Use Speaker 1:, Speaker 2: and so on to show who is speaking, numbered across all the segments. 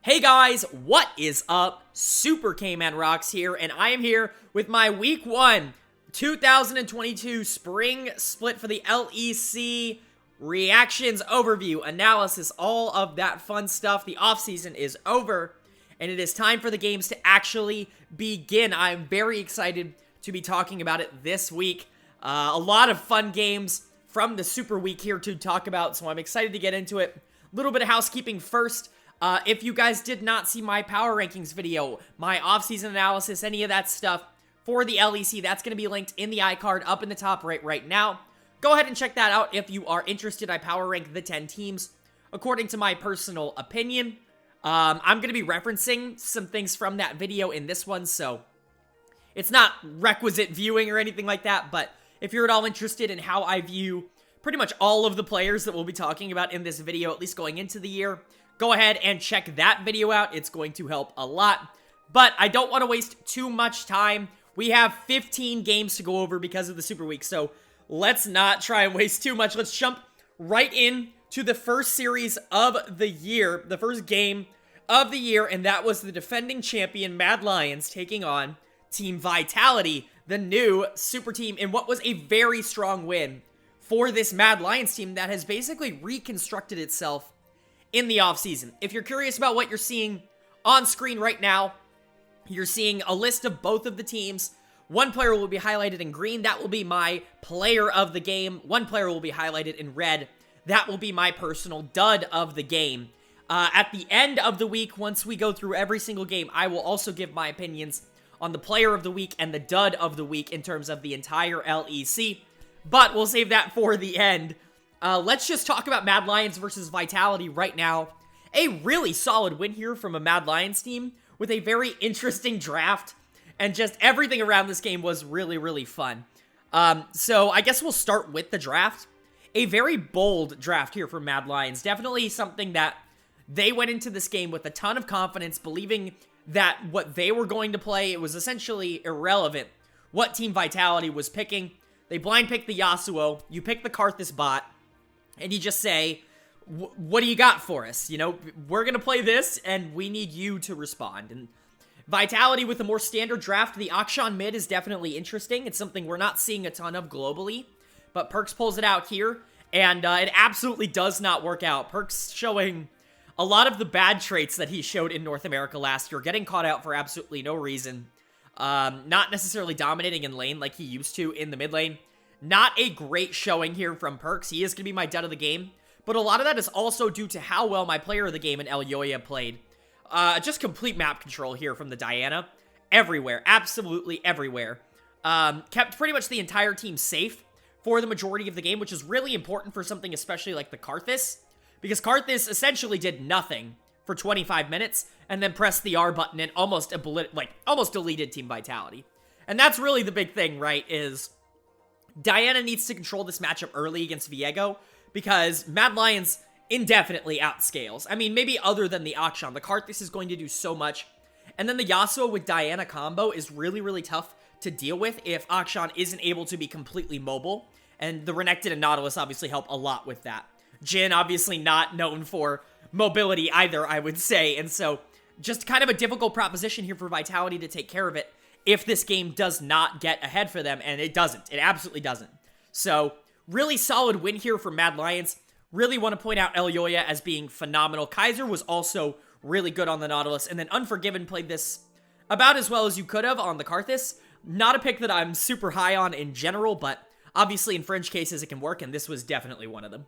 Speaker 1: Hey guys, what is up? SuperKmanrocks here, and I am here with my Week 1 2022 Spring Split for the LEC reactions, overview, analysis, all of that fun stuff. The offseason is over, and it is time for the games to actually begin. I'm very excited to be talking about it this week. A lot of fun games from the Super Week here to talk about, so I'm excited to get into it. A little bit of housekeeping first. If you guys did not see my power rankings video, my offseason analysis, any of that stuff for the LEC, that's going to be linked in the iCard up in the top right now. Go ahead and check that out if you are interested. I power rank the 10 teams according to my personal opinion. I'm going to be referencing some things from that video in this one, so it's not requisite viewing or anything like that, but if you're at all interested in how I view pretty much all of the players that we'll be talking about in this video, at least going into the year, go ahead and check that video out. It's going to help a lot. But I don't want to waste too much time. We have 15 games to go over because of the Super Week, so let's not try and waste too much. Let's jump right in to the first series of the year, the first game of the year, and that was the defending champion Mad Lions taking on Team Vitality, the new super team, in what was a very strong win for this Mad Lions team that has basically reconstructed itself in the offseason. If you're curious about what you're seeing on screen right now, you're seeing a list of both of the teams. One player will be highlighted in green. That will be my player of the game. One player will be highlighted in red. That will be my personal dud of the game. At the end of the week, once we go through every single game, I will also give my opinions on the player of the week and the dud of the week in terms of the entire LEC. But we'll save that for the end. Let's just talk about Mad Lions versus Vitality right now. A really solid win here from a Mad Lions team with a very interesting draft, and just everything around this game was really, really fun. So I guess we'll start with the draft. A very bold draft here for Mad Lions. Definitely something that they went into this game with a ton of confidence, believing that what they were going to play, it was essentially irrelevant what Team Vitality was picking. They blind picked the Yasuo, you pick the Karthus bot, and you just say, what do you got for us? You know, we're going to play this, and we need you to respond. And Vitality with a more standard draft, the Akshan mid is definitely interesting. It's something we're not seeing a ton of globally, but Perks pulls it out here, and it absolutely does not work out. Perks showing a lot of the bad traits that he showed in North America last year, getting caught out for absolutely no reason. Not necessarily dominating in lane like he used to in the mid lane. Not a great showing here from Perks. He is going to be my dud of the game. But a lot of that is also due to how well my player of the game in Elyoya played. Just complete map control here from the Diana. Everywhere. Absolutely everywhere. Kept pretty much the entire team safe for the majority of the game, which is really important for something especially like the Karthus. Because Karthus essentially did nothing for 25 minutes and then pressed the R button and almost deleted Team Vitality. And that's really the big thing, right, is Diana needs to control this matchup early against Viego because Mad Lions indefinitely outscales. I mean, maybe other than the Akshan. The Karthus is going to do so much. And then the Yasuo with Diana combo is really, really tough to deal with if Akshan isn't able to be completely mobile. And the Renekton and Nautilus obviously help a lot with that. Jhin obviously not known for mobility either, I would say. And so just kind of a difficult proposition here for Vitality to take care of it if this game does not get ahead for them, and it doesn't. It absolutely doesn't. So, really solid win here for Mad Lions. Really want to point out Elyoya as being phenomenal. Kaiser was also really good on the Nautilus, and then Unforgiven played this about as well as you could have on the Karthus. Not a pick that I'm super high on in general, but obviously in fringe cases it can work, and this was definitely one of them.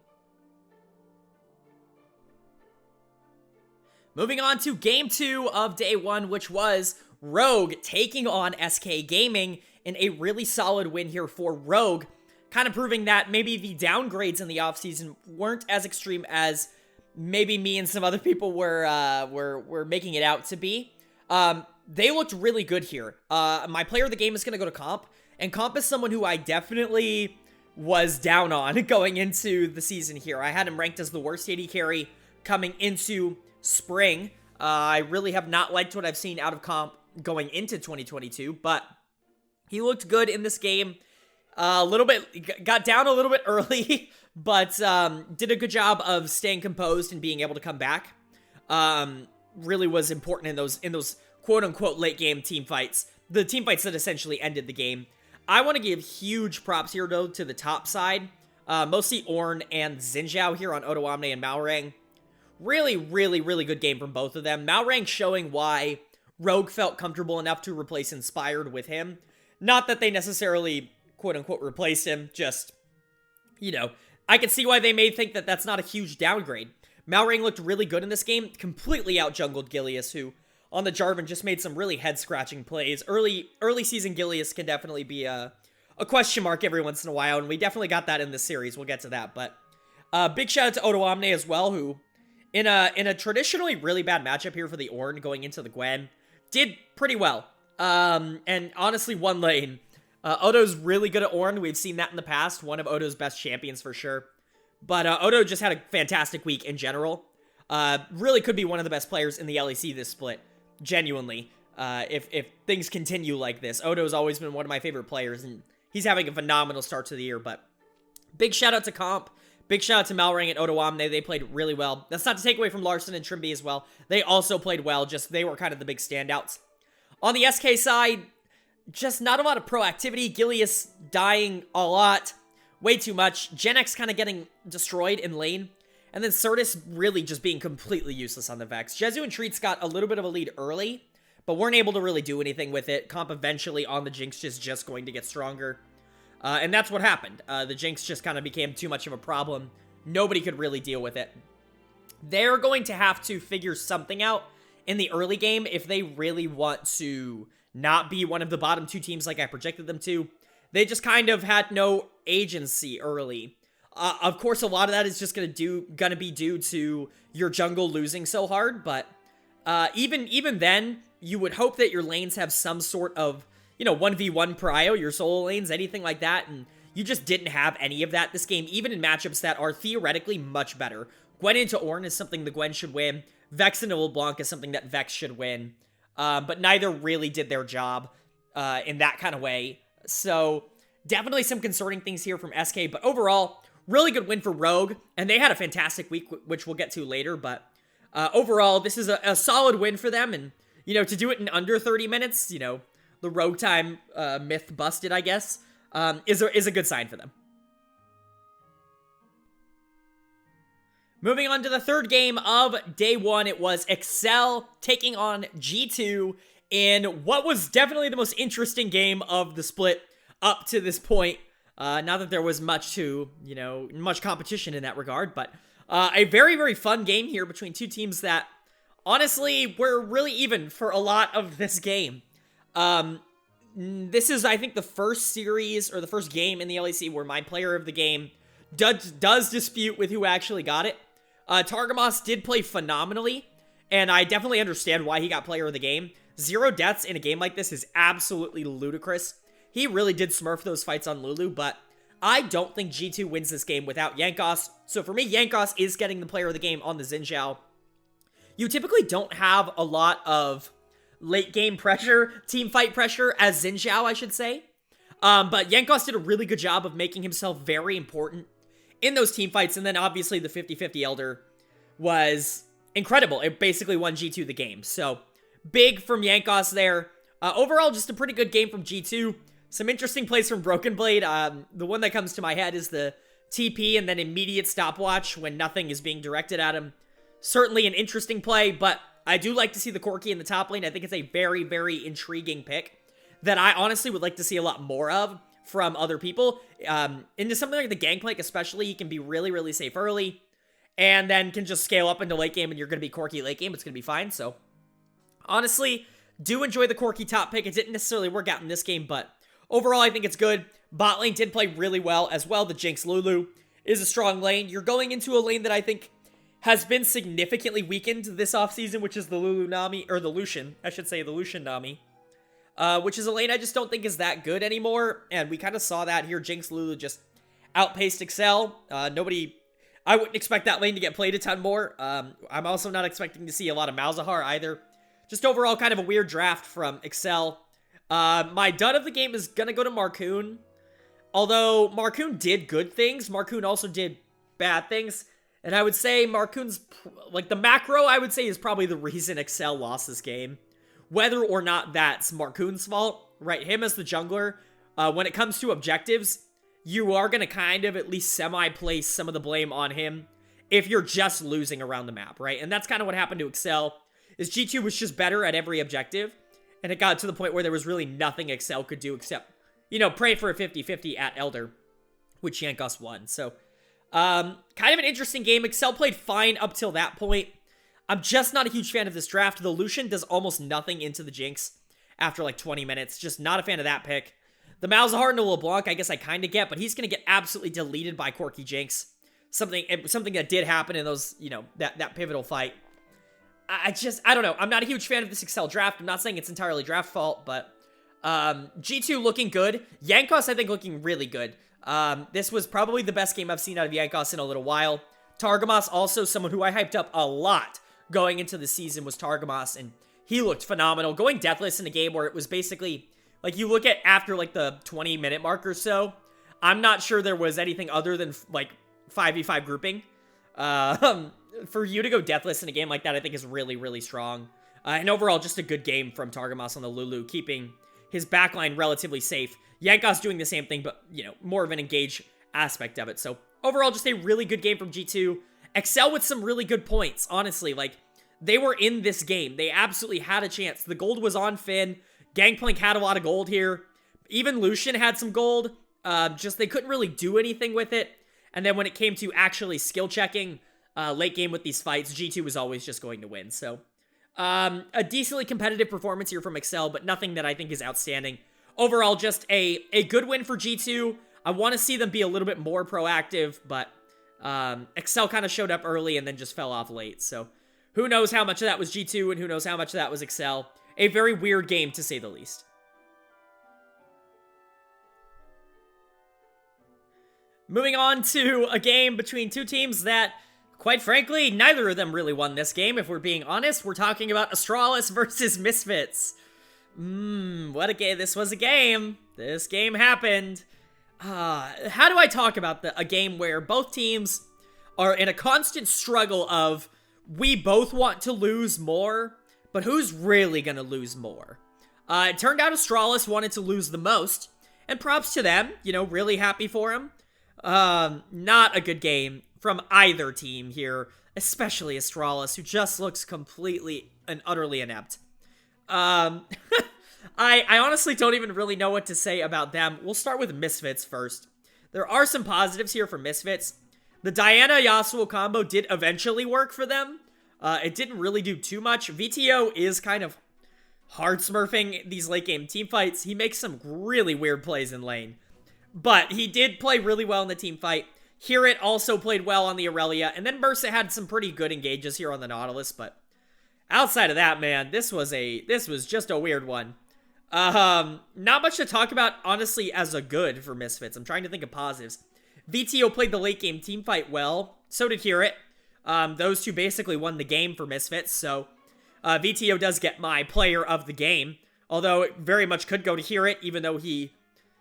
Speaker 1: Moving on to Game 2 of Day 1, which was Rogue taking on SK Gaming in a really solid win here for Rogue, kind of proving that maybe the downgrades in the offseason weren't as extreme as maybe me and some other people were making it out to be. They looked really good here. My player of the game is going to go to Comp, and Comp is someone who I definitely was down on going into the season here. I had him ranked as the worst AD carry coming into spring. I really have not liked what I've seen out of Comp going into 2022, but he looked good in this game. A little bit, got down a little bit early, but did a good job of staying composed and being able to come back. really was important in those quote-unquote late-game team fights. The team fights that essentially ended the game. I want to give huge props here, though, to the top side. Mostly Ornn and Xin Zhao here on Odoamne and Malrang. Really, really, really good game from both of them. Malrang showing why Rogue felt comfortable enough to replace Inspired with him. Not that they necessarily, quote-unquote, replaced him, just, you know, I can see why they may think that that's not a huge downgrade. Malrang looked really good in this game, completely out-jungled Gilius, who, on the Jarvan, just made some really head-scratching plays. Early season Gilius can definitely be a question mark every once in a while, and we definitely got that in this series. We'll get to that, but big shout out to Odoamne as well, who, in a traditionally really bad matchup here for the Ornn going into the Gwen, did pretty well. And honestly, one lane. Odo's really good at Ornn. We've seen that in the past. One of Odo's best champions for sure. But Odo just had a fantastic week in general. Really could be one of the best players in the LEC this split. Genuinely. If things continue like this. Odo's always been one of my favorite players, and he's having a phenomenal start to the year. But big shout out to Comp. Big shout out to Malrang and Odoamne. They played really well. That's not to take away from Larson and Trimby as well. They also played well, just they were kind of the big standouts. On the SK side, just not a lot of proactivity. Gilius dying a lot. Way too much. Gen X kind of getting destroyed in lane. And then Certus really just being completely useless on the Vex. Jezu and Treats got a little bit of a lead early, but weren't able to really do anything with it. Comp eventually on the Jinx is just going to get stronger. And that's what happened. The Jinx just kind of became too much of a problem. Nobody could really deal with it. They're going to have to figure something out in the early game if they really want to not be one of the bottom two teams like I projected them to. They just kind of had no agency early. Of course, a lot of that is just gonna be due to your jungle losing so hard, but even then, you would hope that your lanes have some sort of, 1v1 prio, your solo lanes, anything like that, and you just didn't have any of that this game, even in matchups that are theoretically much better. Gwen into Ornn is something the Gwen should win. Vex into LeBlanc is something that Vex should win. But neither really did their job in that kind of way. So, definitely some concerning things here from SK, but overall, really good win for Rogue, and they had a fantastic week, which we'll get to later, but overall, this is a solid win for them, and, to do it in under 30 minutes, the Rogue time myth busted, I guess, is a good sign for them. Moving on to the third game of day one, it was Excel taking on G2 in what was definitely the most interesting game of the split up to this point. Not that there was much competition in that regard, but a very, very fun game here between two teams that honestly were really even for a lot of this game. This is, I think, the first series or the first game in the LEC where my player of the game does dispute with who actually got it. Targamas did play phenomenally, and I definitely understand why he got player of the game. 0 deaths in a game like this is absolutely ludicrous. He really did smurf those fights on Lulu, but I don't think G2 wins this game without Jankos. So for me, Jankos is getting the player of the game on the Xin Zhao. You typically don't have a lot of late game pressure, team fight pressure as Xin Zhao, I should say. But Jankos did a really good job of making himself very important in those team fights, and then obviously the 50-50 Elder was incredible. It basically won G2 the game. So big from Jankos there. Overall, just a pretty good game from G2. Some interesting plays from Broken Blade. The one that comes to my head is the TP and then immediate stopwatch when nothing is being directed at him. Certainly an interesting play, but I do like to see the Corki in the top lane. I think it's a very, very intriguing pick that I honestly would like to see a lot more of from other people. Into something like the Gangplank especially, he can be really, really safe early, and then can just scale up into late game, and you're going to be Corki late game. It's going to be fine, so honestly, do enjoy the Corki top pick. It didn't necessarily work out in this game, but overall, I think it's good. Bot lane did play really well as well. The Jinx Lulu is a strong lane. You're going into a lane that I think has been significantly weakened this offseason, which is the Lulu Nami, or the Lucian, I should say, the Lucian Nami. Which is a lane I just don't think is that good anymore, and we kind of saw that here. Jinx Lulu just outpaced Excel. I wouldn't expect that lane to get played a ton more. I'm also not expecting to see a lot of Malzahar either. Just overall kind of a weird draft from Excel. My dud of the game is gonna go to Marcoon. Although Marcoon did good things, Marcoon also did bad things. And I would say Marcoon's, like, the macro, I would say, is probably the reason Excel lost this game. Whether or not that's Marcoon's fault, right? Him as the jungler, when it comes to objectives, you are going to kind of at least semi-place some of the blame on him if you're just losing around the map, right? And that's kind of what happened to Excel, is G2 was just better at every objective, and it got to the point where there was really nothing Excel could do except, you know, pray for a 50-50 at Elder, which Jankos won. So, kind of an interesting game. Excel played fine up till that point. I'm just not a huge fan of this draft. The Lucian does almost nothing into the Jinx after like 20 minutes. Just not a fan of that pick. The Malzahar into LeBlanc, I guess I kind of get, but he's going to get absolutely deleted by Corki Jinx. Something that did happen in those, you know, that pivotal fight. I don't know. I'm not a huge fan of this Excel draft. I'm not saying it's entirely draft fault, but G2 looking good. Jankos, I think, looking really good. This was probably the best game I've seen out of Jankos in a little while. Targamas, also someone who I hyped up a lot going into the season, was Targamas, and he looked phenomenal. Going deathless in a game where it was basically, like, you look at after, like, the 20-minute mark or so, I'm not sure there was anything other than, like, 5v5 grouping. For you to go deathless in a game like that, I think is really, really strong. And overall, just a good game from Targamas on the Lulu, keeping his backline relatively safe. Jankos doing the same thing, but, you know, more of an engaged aspect of it. So, overall, just a really good game from G2. Excel with some really good points, honestly. Like, they were in this game. They absolutely had a chance. The gold was on Finn. Gangplank had a lot of gold here. Even Lucian had some gold. Just they couldn't really do anything with it. And then when it came to actually skill checking late game with these fights, G2 was always just going to win. So, a decently competitive performance here from Excel, but nothing that I think is outstanding. Overall, just a good win for G2. I want to see them be a little bit more proactive, but Excel kind of showed up early and then just fell off late. So, who knows how much of that was G2 and who knows how much of that was Excel. A very weird game, to say the least. Moving on to a game between two teams that, quite frankly, neither of them really won this game, if we're being honest. We're talking about Astralis versus Misfits. What a game. This was a game. This game happened. How do I talk about a game where both teams are in a constant struggle of, we both want to lose more, but who's really going to lose more? It turned out Astralis wanted to lose the most, and props to them, you know, really happy for them. Not a good game from either team here, especially Astralis, who just looks completely and utterly inept. I honestly don't even really know what to say about them. We'll start with Misfits first. There are some positives here for Misfits. The Diana-Yasuo combo did eventually work for them. It didn't really do too much. VTO is kind of hard smurfing these late game team fights. He makes some really weird plays in lane. But he did play really well in the team fight. Hirit also played well on the Aurelia. And then Bursa had some pretty good engages here on the Nautilus. But outside of that, man, this was just a weird one. Not much to talk about, honestly, as a good for Misfits. I'm trying to think of positives. VTO played the late game team fight well. So did Hirit. Those two basically won the game for Misfits. So VTO does get my player of the game. Although it very much could go to Hirit, even though he,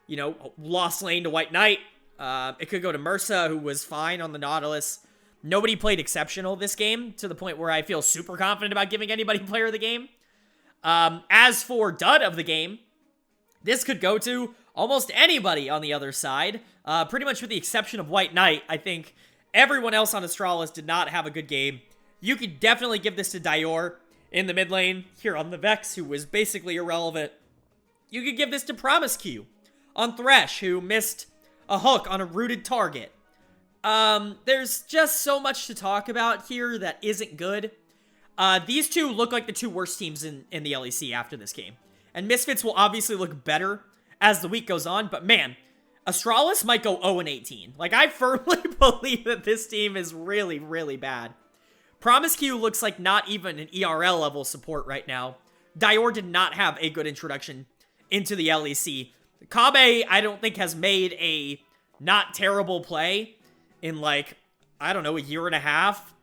Speaker 1: you know, lost lane to White Knight. It could go to Mursa, who was fine on the Nautilus. Nobody played exceptional this game, to the point where I feel super confident about giving anybody player of the game. As for dud of the game, this could go to almost anybody on the other side. Pretty much with the exception of White Knight. I think everyone else on Astralis did not have a good game. You could definitely give this to Dior in the mid lane, here on the Vex, who was basically irrelevant. You could give this to Promiscu on Thresh, who missed a hook on a rooted target. There's just so much to talk about here that isn't good. These two look like the two worst teams in the LEC after this game. And Misfits will obviously look better as the week goes on, but man, Astralis might go 0-18. Like, I firmly believe that this team is really, really bad. Promiscu looks like not even an ERL level support right now. Dior did not have a good introduction into the LEC. Kabe, I don't think, has made a not terrible play in, like, I don't know, a year and a half.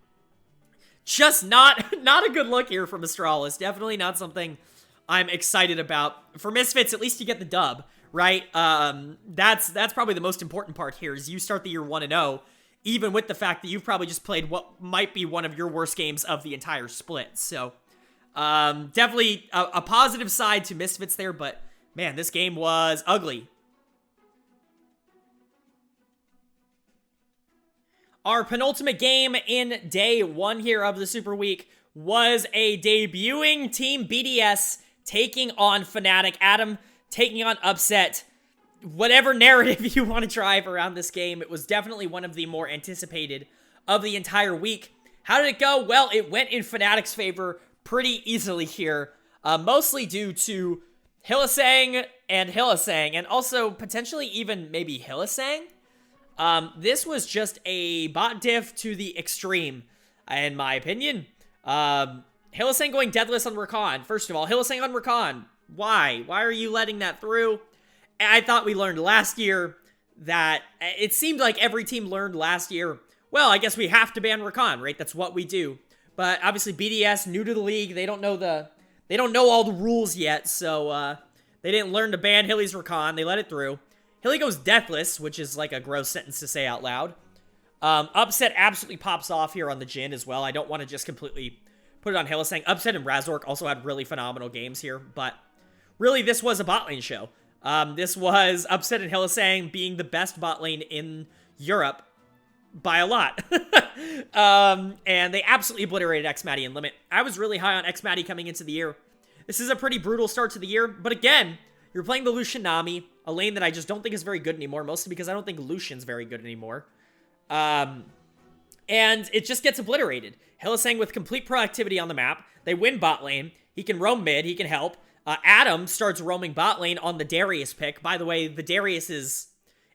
Speaker 1: Just not a good look here from Astralis. Definitely not something I'm excited about. For Misfits, at least you get the dub, right? That's probably the most important part here, is you start the year 1-0 even with the fact that you've probably just played what might be one of your worst games of the entire split. So, definitely a positive side to Misfits there, but man, this game was ugly. Our penultimate game in day 1 here of the Super Week was a debuting Team BDS taking on Fnatic. Adam taking on Upset. Whatever narrative you want to drive around this game, it was definitely one of the more anticipated of the entire week. How did it go? Well, it went in Fnatic's favor pretty easily here, mostly due to Hylissang, and also potentially even maybe Hylissang. This was just a bot diff to the extreme, in my opinion. Hylissang going deadless on Rakan. First of all, Hylissang on Rakan. Why? Why are you letting that through? I thought we learned last year that it seemed like every team learned last year, well, I guess we have to ban Rakan, right? That's what we do. But obviously BDS, new to the league, they don't know all the rules yet, so they didn't learn to ban Hilly's Rakan. They let it through. Hilly goes deathless, which is like a gross sentence to say out loud. Upset absolutely pops off here on the Jhin as well. I don't want to just completely put it on Hylissang. Upset and Razork also had really phenomenal games here, but really this was a bot lane show. This was Upset and Hylissang being the best bot lane in Europe by a lot. And they absolutely obliterated Xmatty and Limit. I was really high on Xmatty coming into the year. This is a pretty brutal start to the year, but again, you're playing the Lucian Nami, a lane that I just don't think is very good anymore, mostly because I don't think Lucian's very good anymore. And it just gets obliterated. Hylissang with complete proactivity on the map. They win bot lane. He can roam mid. He can help. Adam starts roaming bot lane on the Darius pick. By the way, the Darius is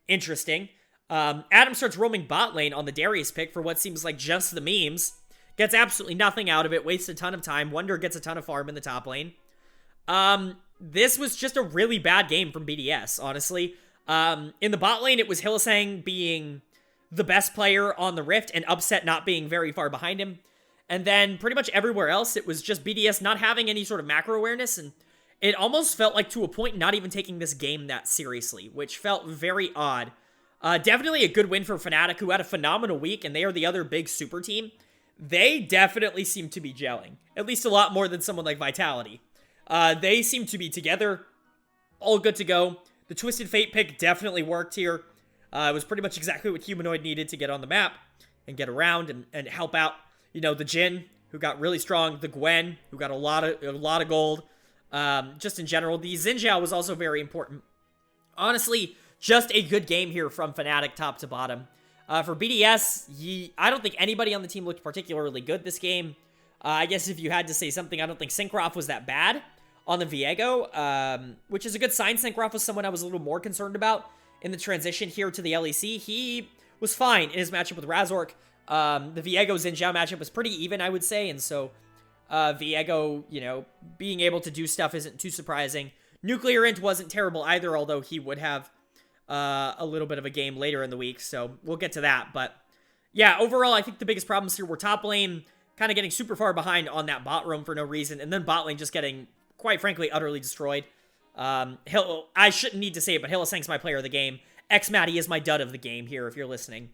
Speaker 1: interesting. Adam starts roaming bot lane on the Darius pick for what seems like just the memes. Gets absolutely nothing out of it. Wastes a ton of time. Wonder gets a ton of farm in the top lane. This was just a really bad game from BDS, honestly. In the bot lane, it was Hylissang being the best player on the Rift and Upset not being very far behind him. And then pretty much everywhere else, it was just BDS not having any sort of macro awareness, and it almost felt like, to a point, not even taking this game that seriously, which felt very odd. Definitely a good win for Fnatic, who had a phenomenal week, and they are the other big super team. They definitely seem to be gelling, at least a lot more than someone like Vitality. They seem to be together, all good to go. The Twisted Fate pick definitely worked here. It was pretty much exactly what Humanoid needed to get on the map and get around and help out, you know, the Jhin, who got really strong, the Gwen, who got a lot of gold. Just in general, the Xin Zhao was also very important. Honestly, just a good game here from Fnatic top to bottom. For BDS, I don't think anybody on the team looked particularly good this game. I guess if you had to say something, I don't think Syncroft was that bad on the Viego, which is a good sign. Syncroft was someone I was a little more concerned about in the transition here to the LEC. He was fine in his matchup with Razork. The Viego-Xin Zhao matchup was pretty even, I would say, and so Viego, you know, being able to do stuff isn't too surprising. Nuclear Int wasn't terrible either, although he would have a little bit of a game later in the week, so we'll get to that. But yeah, overall, I think the biggest problems here were top lane kind of getting super far behind on that bot roam for no reason, and then bot lane just getting, quite frankly, utterly destroyed. I shouldn't need to say it, but Hylissang's my player of the game. Xmatty is my dud of the game here, if you're listening.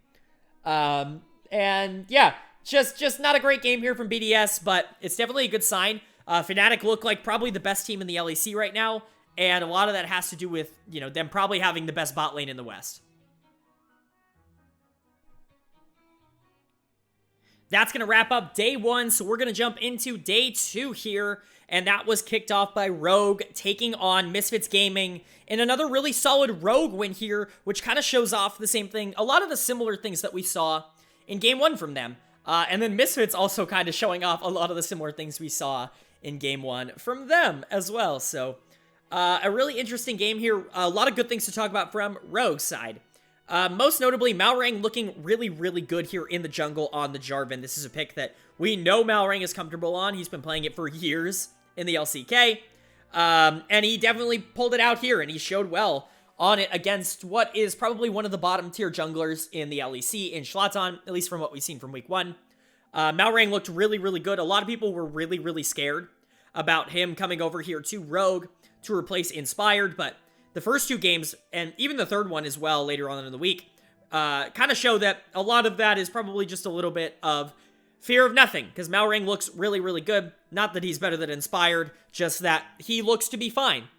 Speaker 1: And yeah, just not a great game here from BDS, but it's definitely a good sign. Fnatic look like probably the best team in the LEC right now, and a lot of that has to do with, you know, them probably having the best bot lane in the West. That's going to wrap up day 1, so we're going to jump into day 2 here, and that was kicked off by Rogue taking on Misfits Gaming in another really solid Rogue win here, which kind of shows off the same thing, a lot of the similar things that we saw in game 1 from them. And then Misfits also kind of showing off a lot of the similar things we saw in game 1 from them as well. So a really interesting game here. A lot of good things to talk about from Rogue's side. Most notably, Malrang looking really, really good here in the jungle on the Jarvan. This is a pick that we know Malrang is comfortable on. He's been playing it for years in the LCK. And he definitely pulled it out here, and he showed well on it against what is probably one of the bottom tier junglers in the LEC in Schlatan, at least from what we've seen from week 1. Malrang looked really, really good. A lot of people were really, really scared about him coming over here to Rogue to replace Inspired, but the first 2 games, and even the third one as well later on in the week, kind of show that a lot of that is probably just a little bit of fear of nothing, because Malrang looks really, really good. Not that he's better than Inspired, just that he looks to be fine.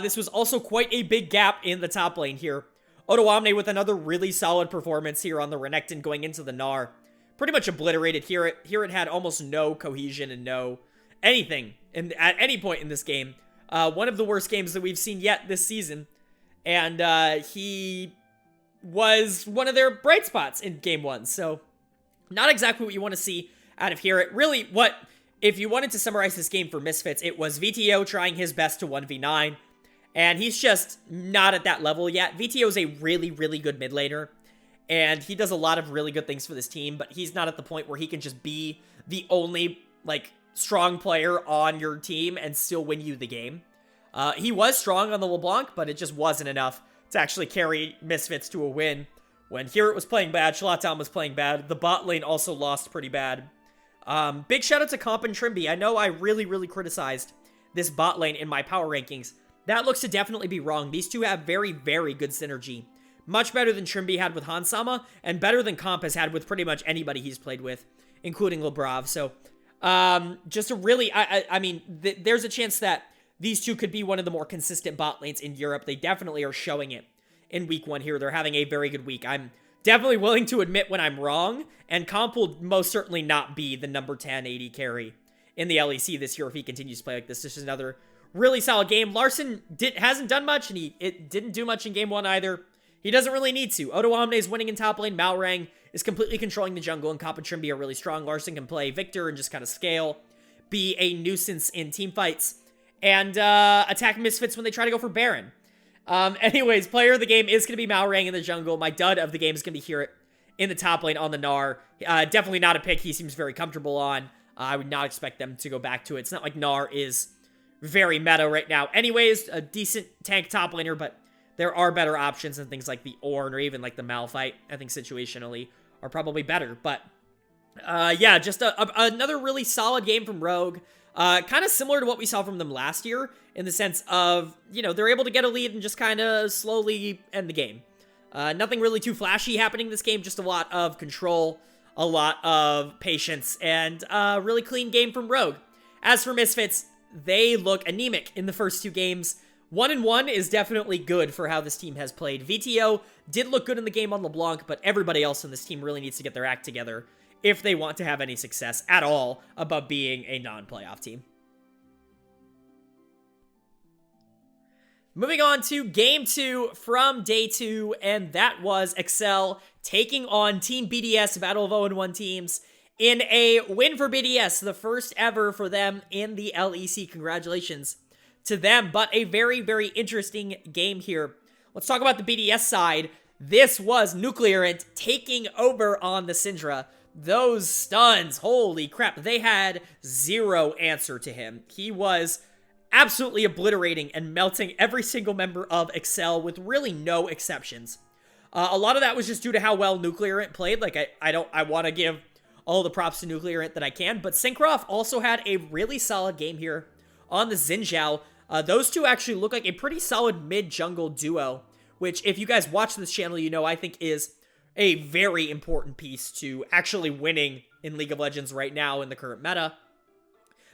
Speaker 1: This was also quite a big gap in the top lane here. Odoamne with another really solid performance here on the Renekton going into the Gnar. Pretty much obliterated Here it had almost no cohesion and no anything at any point in this game. One of the worst games that we've seen yet this season. And he was one of their bright spots in game 1. So not exactly what you want to see out of Here. Really, if you wanted to summarize this game for Misfits, it was VTO trying his best to 1v9. And he's just not at that level yet. VTO is a really, really good mid laner. And he does a lot of really good things for this team, but he's not at the point where he can just be the only, like, strong player on your team and still win you the game. He was strong on the LeBlanc, but it just wasn't enough to actually carry Misfits to a win. When Here it was playing bad, Shalatan was playing bad. The bot lane also lost pretty bad. Big shout out to Comp and Trimby. I know I really, really criticized this bot lane in my power rankings. That looks to definitely be wrong. These two have very, very good synergy. Much better than Trimby had with Hansama, and better than Comp has had with pretty much anybody he's played with, including Lebrav. So, just a really, I mean, there's a chance that these two could be one of the more consistent bot lanes in Europe. They definitely are showing it in week 1 here. They're having a very good week. I'm definitely willing to admit when I'm wrong, and Comp will most certainly not be the number 10 AD carry in the LEC this year if he continues to play like this. This is another really solid game. Larson hasn't done much, and it didn't do much in game 1 either. He doesn't really need to. Odoamne is winning in top lane. Malrang is completely controlling the jungle, and Comp and Trimby are really strong. Larson can play Victor and just kind of scale, be a nuisance in team fights, and attack Misfits when they try to go for Baron. Anyways, player of the game is going to be Malrang in the jungle. My dud of the game is going to be Here in the top lane on the Gnar. Definitely not a pick he seems very comfortable on. I would not expect them to go back to it. It's not like Gnar is very meta right now. Anyways, a decent tank top laner, but there are better options than things like the Ornn or even like the Malphite. I think situationally are probably better. But yeah, just another really solid game from Rogue. Kind of similar to what we saw from them last year in the sense of, you know, they're able to get a lead and just kind of slowly end the game. Nothing really too flashy happening this game, just a lot of control, a lot of patience, and a really clean game from Rogue. As for Misfits, they look anemic in the first 2 games. 1-1 is definitely good for how this team has played. VTO did look good in the game on LeBlanc, but everybody else in this team really needs to get their act together if they want to have any success at all above being a non-playoff team. Moving on to game 2 from day 2, and that was Excel taking on Team BDS, Battle of 0-1 teams, in a win for BDS, the first ever for them in the LEC. Congratulations to them, but a very, very interesting game here. Let's talk about the BDS side. This was Nuclearant taking over on the Syndra. Those stuns, holy crap, they had zero answer to him. He was absolutely obliterating and melting every single member of Excel with really no exceptions. A lot of that was just due to how well Nuclearant played. Like, I want to give all the props to Nuclearant that I can, but Syncroft also had a really solid game here on the Xin Zhao. Those two actually look like a pretty solid mid-jungle duo, which, if you guys watch this channel, you know I think is a very important piece to actually winning in League of Legends right now in the current meta.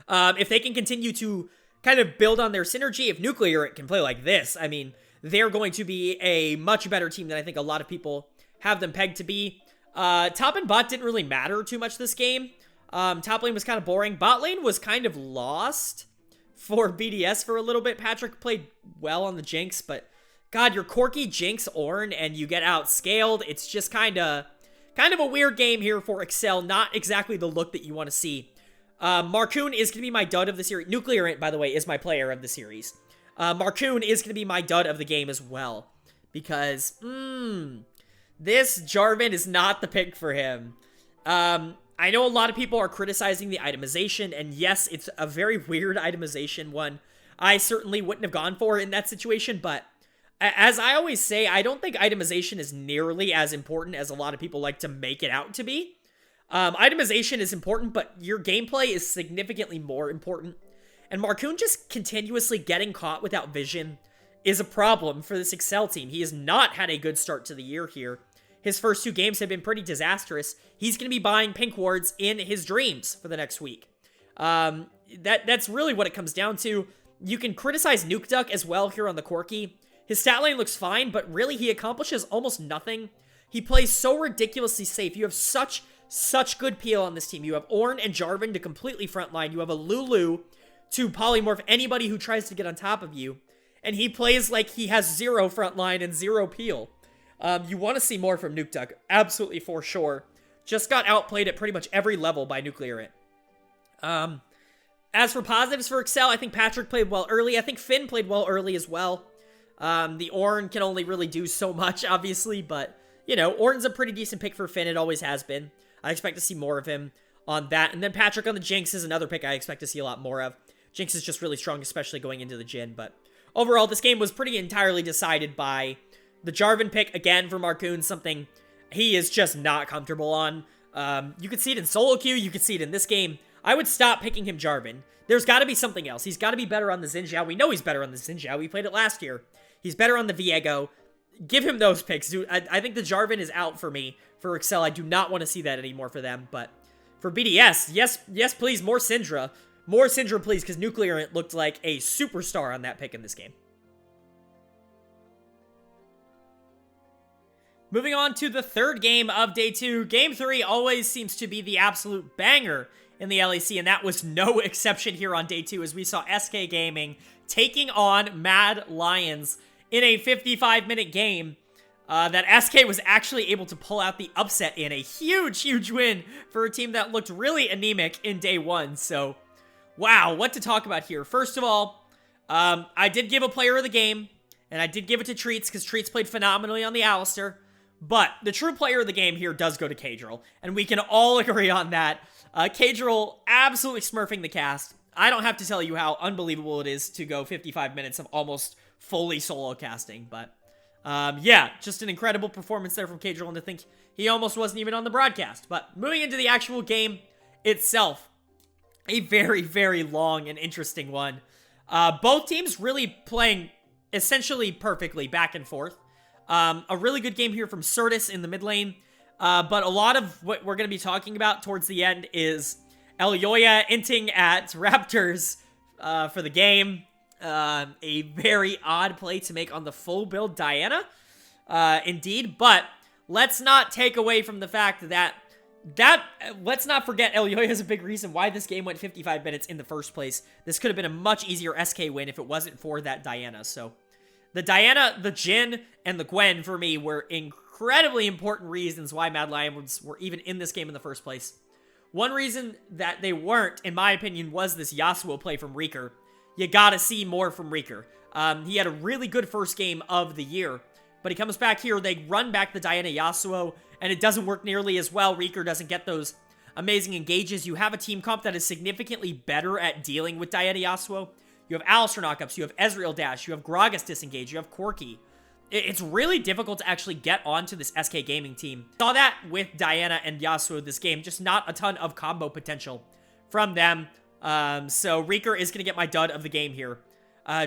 Speaker 1: If they can continue to kind of build on their synergy, if Nuclearant can play like this, I mean, they're going to be a much better team than I think a lot of people have them pegged to be. Top and bot didn't really matter too much this game. Top lane was kind of boring. Bot lane was kind of lost for BDS for a little bit. Patrick played well on the Jinx, but God, you're Corki, Jinx, Ornn, and you get outscaled. It's just kind of a weird game here for Excel. Not exactly the look that you want to see. Marcoon is going to be my dud of the series. Nuclearant, by the way, is my player of the series. Marcoon is going to be my dud of the game as well. Because, this Jarvan is not the pick for him. I know a lot of people are criticizing the itemization, and yes, it's a very weird itemization, one I certainly wouldn't have gone for in that situation, but as I always say, I don't think itemization is nearly as important as a lot of people like to make it out to be. Itemization is important, but your gameplay is significantly more important, and Marcoon just continuously getting caught without vision is a problem for this Excel team. He has not had a good start to the year here. his first 2 games have been pretty disastrous. He's going to be buying pink wards in his dreams for the next week. That's really what it comes down to. You can criticize Nuke Duck as well here on the Corki. His stat line looks fine, but really he accomplishes almost nothing. He plays so ridiculously safe. You have such good peel on this team. You have Ornn and Jarvan to completely frontline. You have a Lulu to polymorph anybody who tries to get on top of you. And he plays like he has 0 frontline and 0 peel. You want to see more from Nuke Duck, absolutely for sure. Just got outplayed at pretty much every level by Nuclear It. As for positives for Excel, I think Patrick played well early. I think Finn played well early as well. The Ornn can only really do so much, obviously, but, you know, Ornn's a pretty decent pick for Finn. It always has been. I expect to see more of him on that. And then Patrick on the Jinx is another pick I expect to see a lot more of. Jinx is just really strong, especially going into the Jhin, but overall, this game was pretty entirely decided by the Jarvan pick, again, for Marcoon, something he is just not comfortable on. You could see it in solo queue, you could see it in this game. I would stop picking him Jarvan. There's got to be something else. He's got to be better on the Xin Zhao. We know he's better on the Xin Zhao. We played it last year. He's better on the Viego. Give him those picks, dude. I think the Jarvan is out for me. For Excel, I do not want to see that anymore for them. But for BDS, yes, please, more Syndra. More Syndra, please, because Nuclear looked like a superstar on that pick in this game. Moving on to the third game of day 2. Game 3 always seems to be the absolute banger in the LEC, and that was no exception here on day 2 as we saw SK Gaming taking on Mad Lions in a 55-minute game that SK was actually able to pull out the upset in. A huge win for a team that looked really anemic in day 1. So, wow, what to talk about here. First of all, I did give a player of the game, and I did give it to Treats because Treats played phenomenally on the Alistar. But the true player of the game here does go to Kadril, and we can all agree on that. Kadril absolutely smurfing the cast. I don't have to tell you how unbelievable it is to go 55 minutes of almost fully solo casting, but yeah, just an incredible performance there from Kadril, and to think he almost wasn't even on the broadcast. But moving into the actual game itself, a very long and interesting one. Both teams really playing essentially perfectly back and forth. A really good game here from Certus in the mid lane. But a lot of what we're going to be talking about towards the end is Elyoya inting at Raptors for the game. A very odd play to make on the full build Diana, indeed. But let's not take away from the fact that let's not forget Elyoya is a big reason why this game went 55 minutes in the first place. This could have been a much easier SK win if it wasn't for that Diana. So the Diana, the Jhin, and the Gwen, for me, were incredibly important reasons why Mad Lions were even in this game in the first place. One reason that they weren't, in my opinion, was this Yasuo play from Reeker. You gotta see more from Reeker. He had a really good first game of the year, but he comes back here, they run back the Diana Yasuo, and it doesn't work nearly as well. Reeker doesn't get those amazing engages. You have a team comp that is significantly better at dealing with Diana Yasuo. You have Alistar knockups, you have Ezreal dash, you have Gragas disengage, you have Corki. It's really difficult to actually get onto this SK Gaming team. Saw that with Diana and Yasuo this game, just not a ton of combo potential from them. So Reeker is going to get my dud of the game here.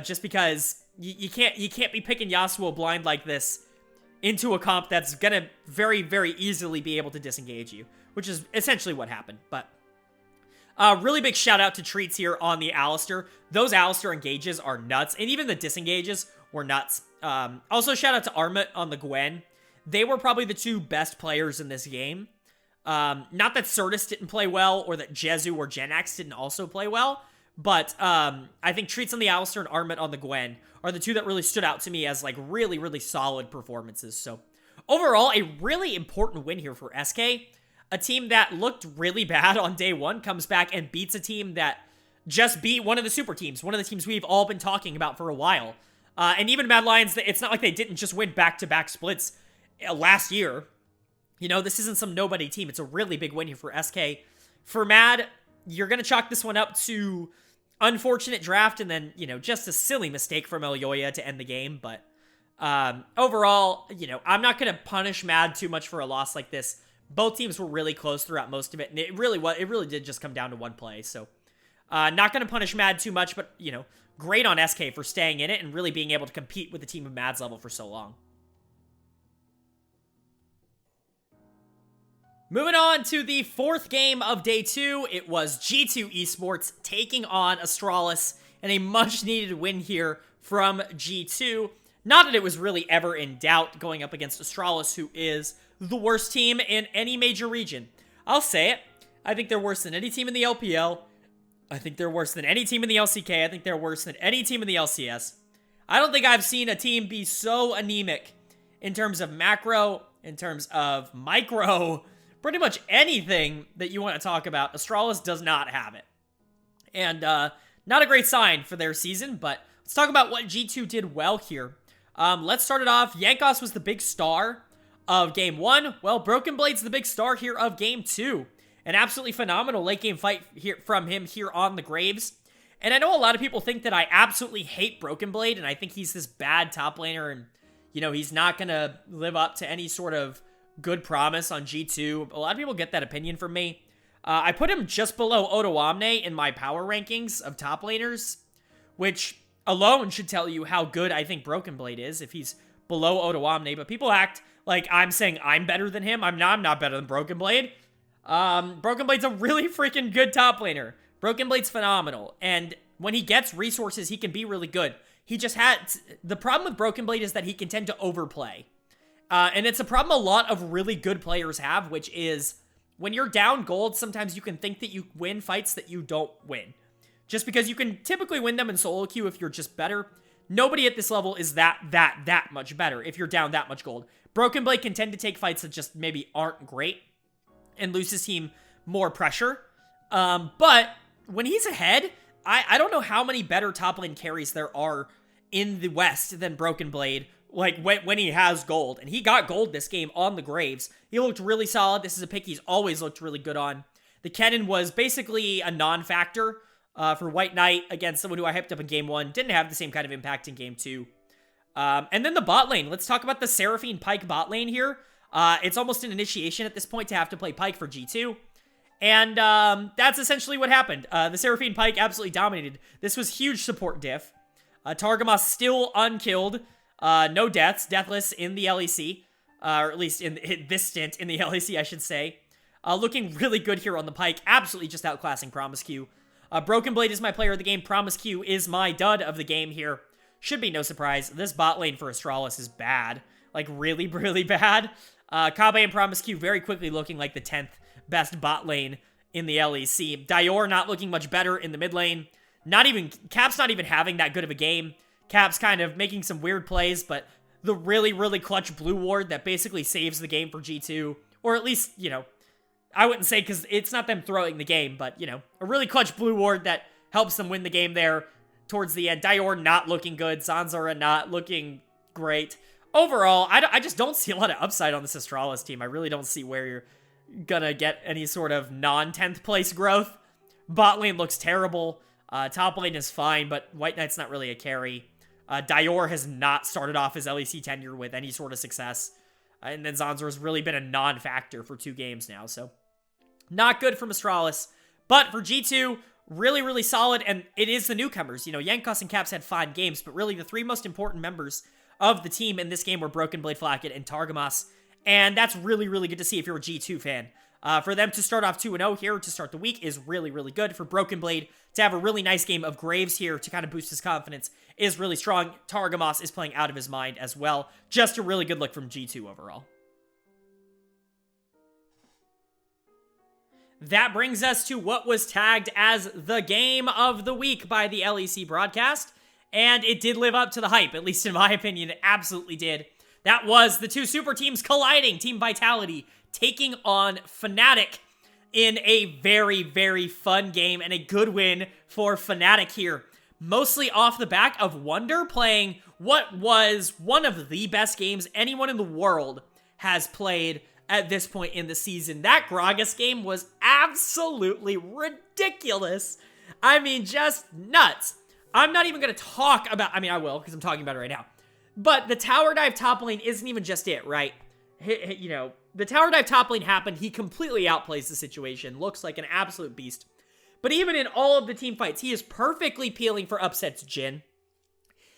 Speaker 1: Just because you can't be picking Yasuo blind like this into a comp that's going to very easily be able to disengage you, which is essentially what happened. But really big shout out to Treats here on the Alistar. Those Alistar engages are nuts, and even the disengages were nuts. Also shout out to Armut on the Gwen. They were probably the 2 best players in this game. Not that Certus didn't play well, or that Jezu or Jenax didn't also play well, but I think Treats on the Alistar and Armut on the Gwen are the 2 that really stood out to me as like really solid performances. So overall, a really important win here for SK. A team that looked really bad on day 1 comes back and beats a team that just beat one of the super teams, one of the teams we've all been talking about for a while. And even Mad Lions, it's not like they didn't just win back-to-back splits last year. You know, this isn't some nobody team. It's a really big win here for SK. For Mad, you're going to chalk this one up to unfortunate draft and then, you know, just a silly mistake from Elyoya to end the game. But overall, you know, I'm not going to punish Mad too much for a loss like this. Both teams were really close throughout most of it, and it really did just come down to one play. So, not going to punish Mad too much, but, you know, great on SK for staying in it and really being able to compete with the team of Mad's level for so long. Moving on to the fourth game of day 2, it was G2 Esports taking on Astralis, and a much-needed win here from G2. Not that it was really ever in doubt going up against Astralis, who is the worst team in any major region. I'll say it. I think they're worse than any team in the LPL. I think they're worse than any team in the LCK. I think they're worse than any team in the LCS. I don't think I've seen a team be so anemic in terms of macro, in terms of micro, pretty much anything that you want to talk about. Astralis does not have it. And not a great sign for their season, but let's talk about what G2 did well here. Let's start it off. Jankos was the big star of Game 1. Well, Broken Blade's the big star here of Game 2. An absolutely phenomenal late game fight here from him here on the Graves. And I know a lot of people think that I absolutely hate Broken Blade, and I think he's this bad top laner, and, you know, he's not going to live up to any sort of good promise on G2. A lot of people get that opinion from me. I put him just below Odoamne in my power rankings of top laners, which alone should tell you how good I think Broken Blade is if he's below Odoamne. But people act like I'm saying I'm better than him. I'm not better than Broken Blade. Broken Blade's a really freaking good top laner. Broken Blade's phenomenal, and when he gets resources, he can be really good. He just had... The problem with Broken Blade is that he can tend to overplay. And it's a problem a lot of really good players have, which is when you're down gold, sometimes you can think that you win fights that you don't win. Just because you can typically win them in solo queue if you're just better. Nobody at this level is that much better if you're down that much gold. Broken Blade can tend to take fights that just maybe aren't great and lose his team more pressure. But when he's ahead, I don't know how many better top lane carries there are in the West than Broken Blade, like when he has gold. And he got gold this game on the Graves. He looked really solid. This is a pick he's always looked really good on. The Kennen was basically a non-factor for White Knight against someone who I hyped up in Game 1. Didn't have the same kind of impact in Game 2. And then the bot lane. Let's talk about the Seraphine Pyke bot lane here. It's almost an initiation at this point to have to play Pyke for G2. And that's essentially what happened. The Seraphine Pyke absolutely dominated. This was huge support diff. Targamas still unkilled. No deaths. Deathless in the LEC. Or at least in this stint in the LEC, I should say. Looking really good here on the Pyke. Absolutely just outclassing Promisq. Broken Blade is my player of the game. Promisq is my dud of the game here. Should be no surprise. This bot lane for Astralis is bad. Like, really, really bad. Kabe and Promisq very quickly looking like the 10th best bot lane in the LEC. Dior not looking much better in the mid lane. Cap's not even having that good of a game. Cap's kind of making some weird plays, but the really, really clutch blue ward that basically saves the game for G2. Or at least, you know, I wouldn't say because it's not them throwing the game, but, you know, a really clutch blue ward that helps them win the game there towards the end. Dior not looking good. Zanzara not looking great. Overall, I just don't see a lot of upside on this Astralis team. I really don't see where you're gonna get any sort of non-10th place growth. Bot lane looks terrible. Top lane is fine, but White Knight's not really a carry. Dior has not started off his LEC tenure with any sort of success. And then Zanzara's really been a non-factor for 2 games now, so not good from Astralis. But for G2, really, really solid, and it is the newcomers. You know, Jankos and Caps had fine games, but really the 3 most important members of the team in this game were Broken Blade, Flacket, and Targamas. And that's really, really good to see if you're a G2 fan. For them to start off 2-0 here to start the week is really, really good. For Broken Blade to have a really nice game of Graves here to kind of boost his confidence is really strong. Targamas is playing out of his mind as well. Just a really good look from G2 overall. That brings us to what was tagged as the game of the week by the LEC broadcast. And it did live up to the hype, at least in my opinion, it absolutely did. That was the 2 super teams colliding, Team Vitality taking on Fnatic in a very, very fun game and a good win for Fnatic here. Mostly off the back of Wunder playing what was one of the best games anyone in the world has played at this point in the season. That Gragas game was absolutely ridiculous. I mean, just nuts. I'm not even going to talk about... I mean, I will, because I'm talking about it right now. But the tower dive top lane isn't even just it, right? You know, the tower dive top lane happened. He completely outplays the situation. Looks like an absolute beast. But even in all of the team fights, he is perfectly peeling for upsets Jhin.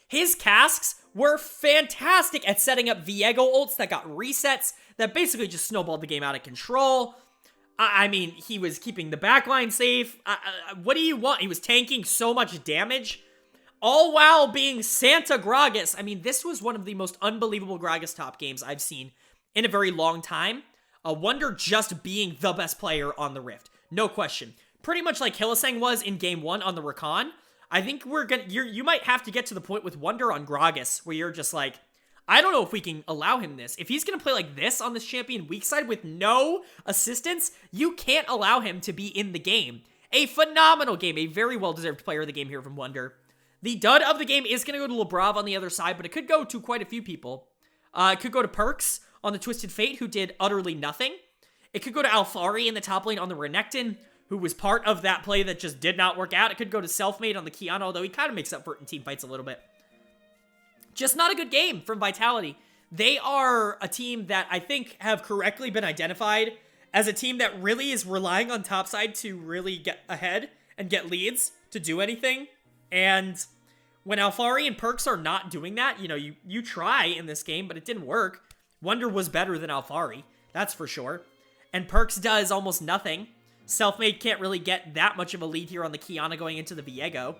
Speaker 1: His casks were fantastic at setting up Viego ults that got resets, that basically just snowballed the game out of control. I mean, he was keeping the backline safe. What do you want? He was tanking so much damage, all while being Santa Gragas. I mean, this was one of the most unbelievable Gragas top games I've seen in a very long time. Wonder just being the best player on the Rift. No question. Pretty much like Hylissang was in Game 1 on the Rakan. I think you might have to get to the point with Wonder on Gragas, where you're just like, I don't know if we can allow him this. If he's going to play like this on this champion weak side with no assistance, you can't allow him to be in the game. A phenomenal game, a very well-deserved player of the game here from Wonder. The dud of the game is going to go to Lebrav on the other side, but it could go to quite a few people. It could go to Perks on the Twisted Fate, who did utterly nothing. It could go to Alphari in the top lane on the Renekton, who was part of that play that just did not work out. It could go to Selfmade on the Kiana, although he kind of makes up for it in team fights a little bit. Just not a good game from Vitality. They are a team that I think have correctly been identified as a team that really is relying on topside to really get ahead and get leads to do anything. And when Alphari and Perks are not doing that, you try in this game, but it didn't work. Wonder was better than Alphari, that's for sure. And Perks does almost nothing. Selfmade can't really get that much of a lead here on the Kiana going into the Viego.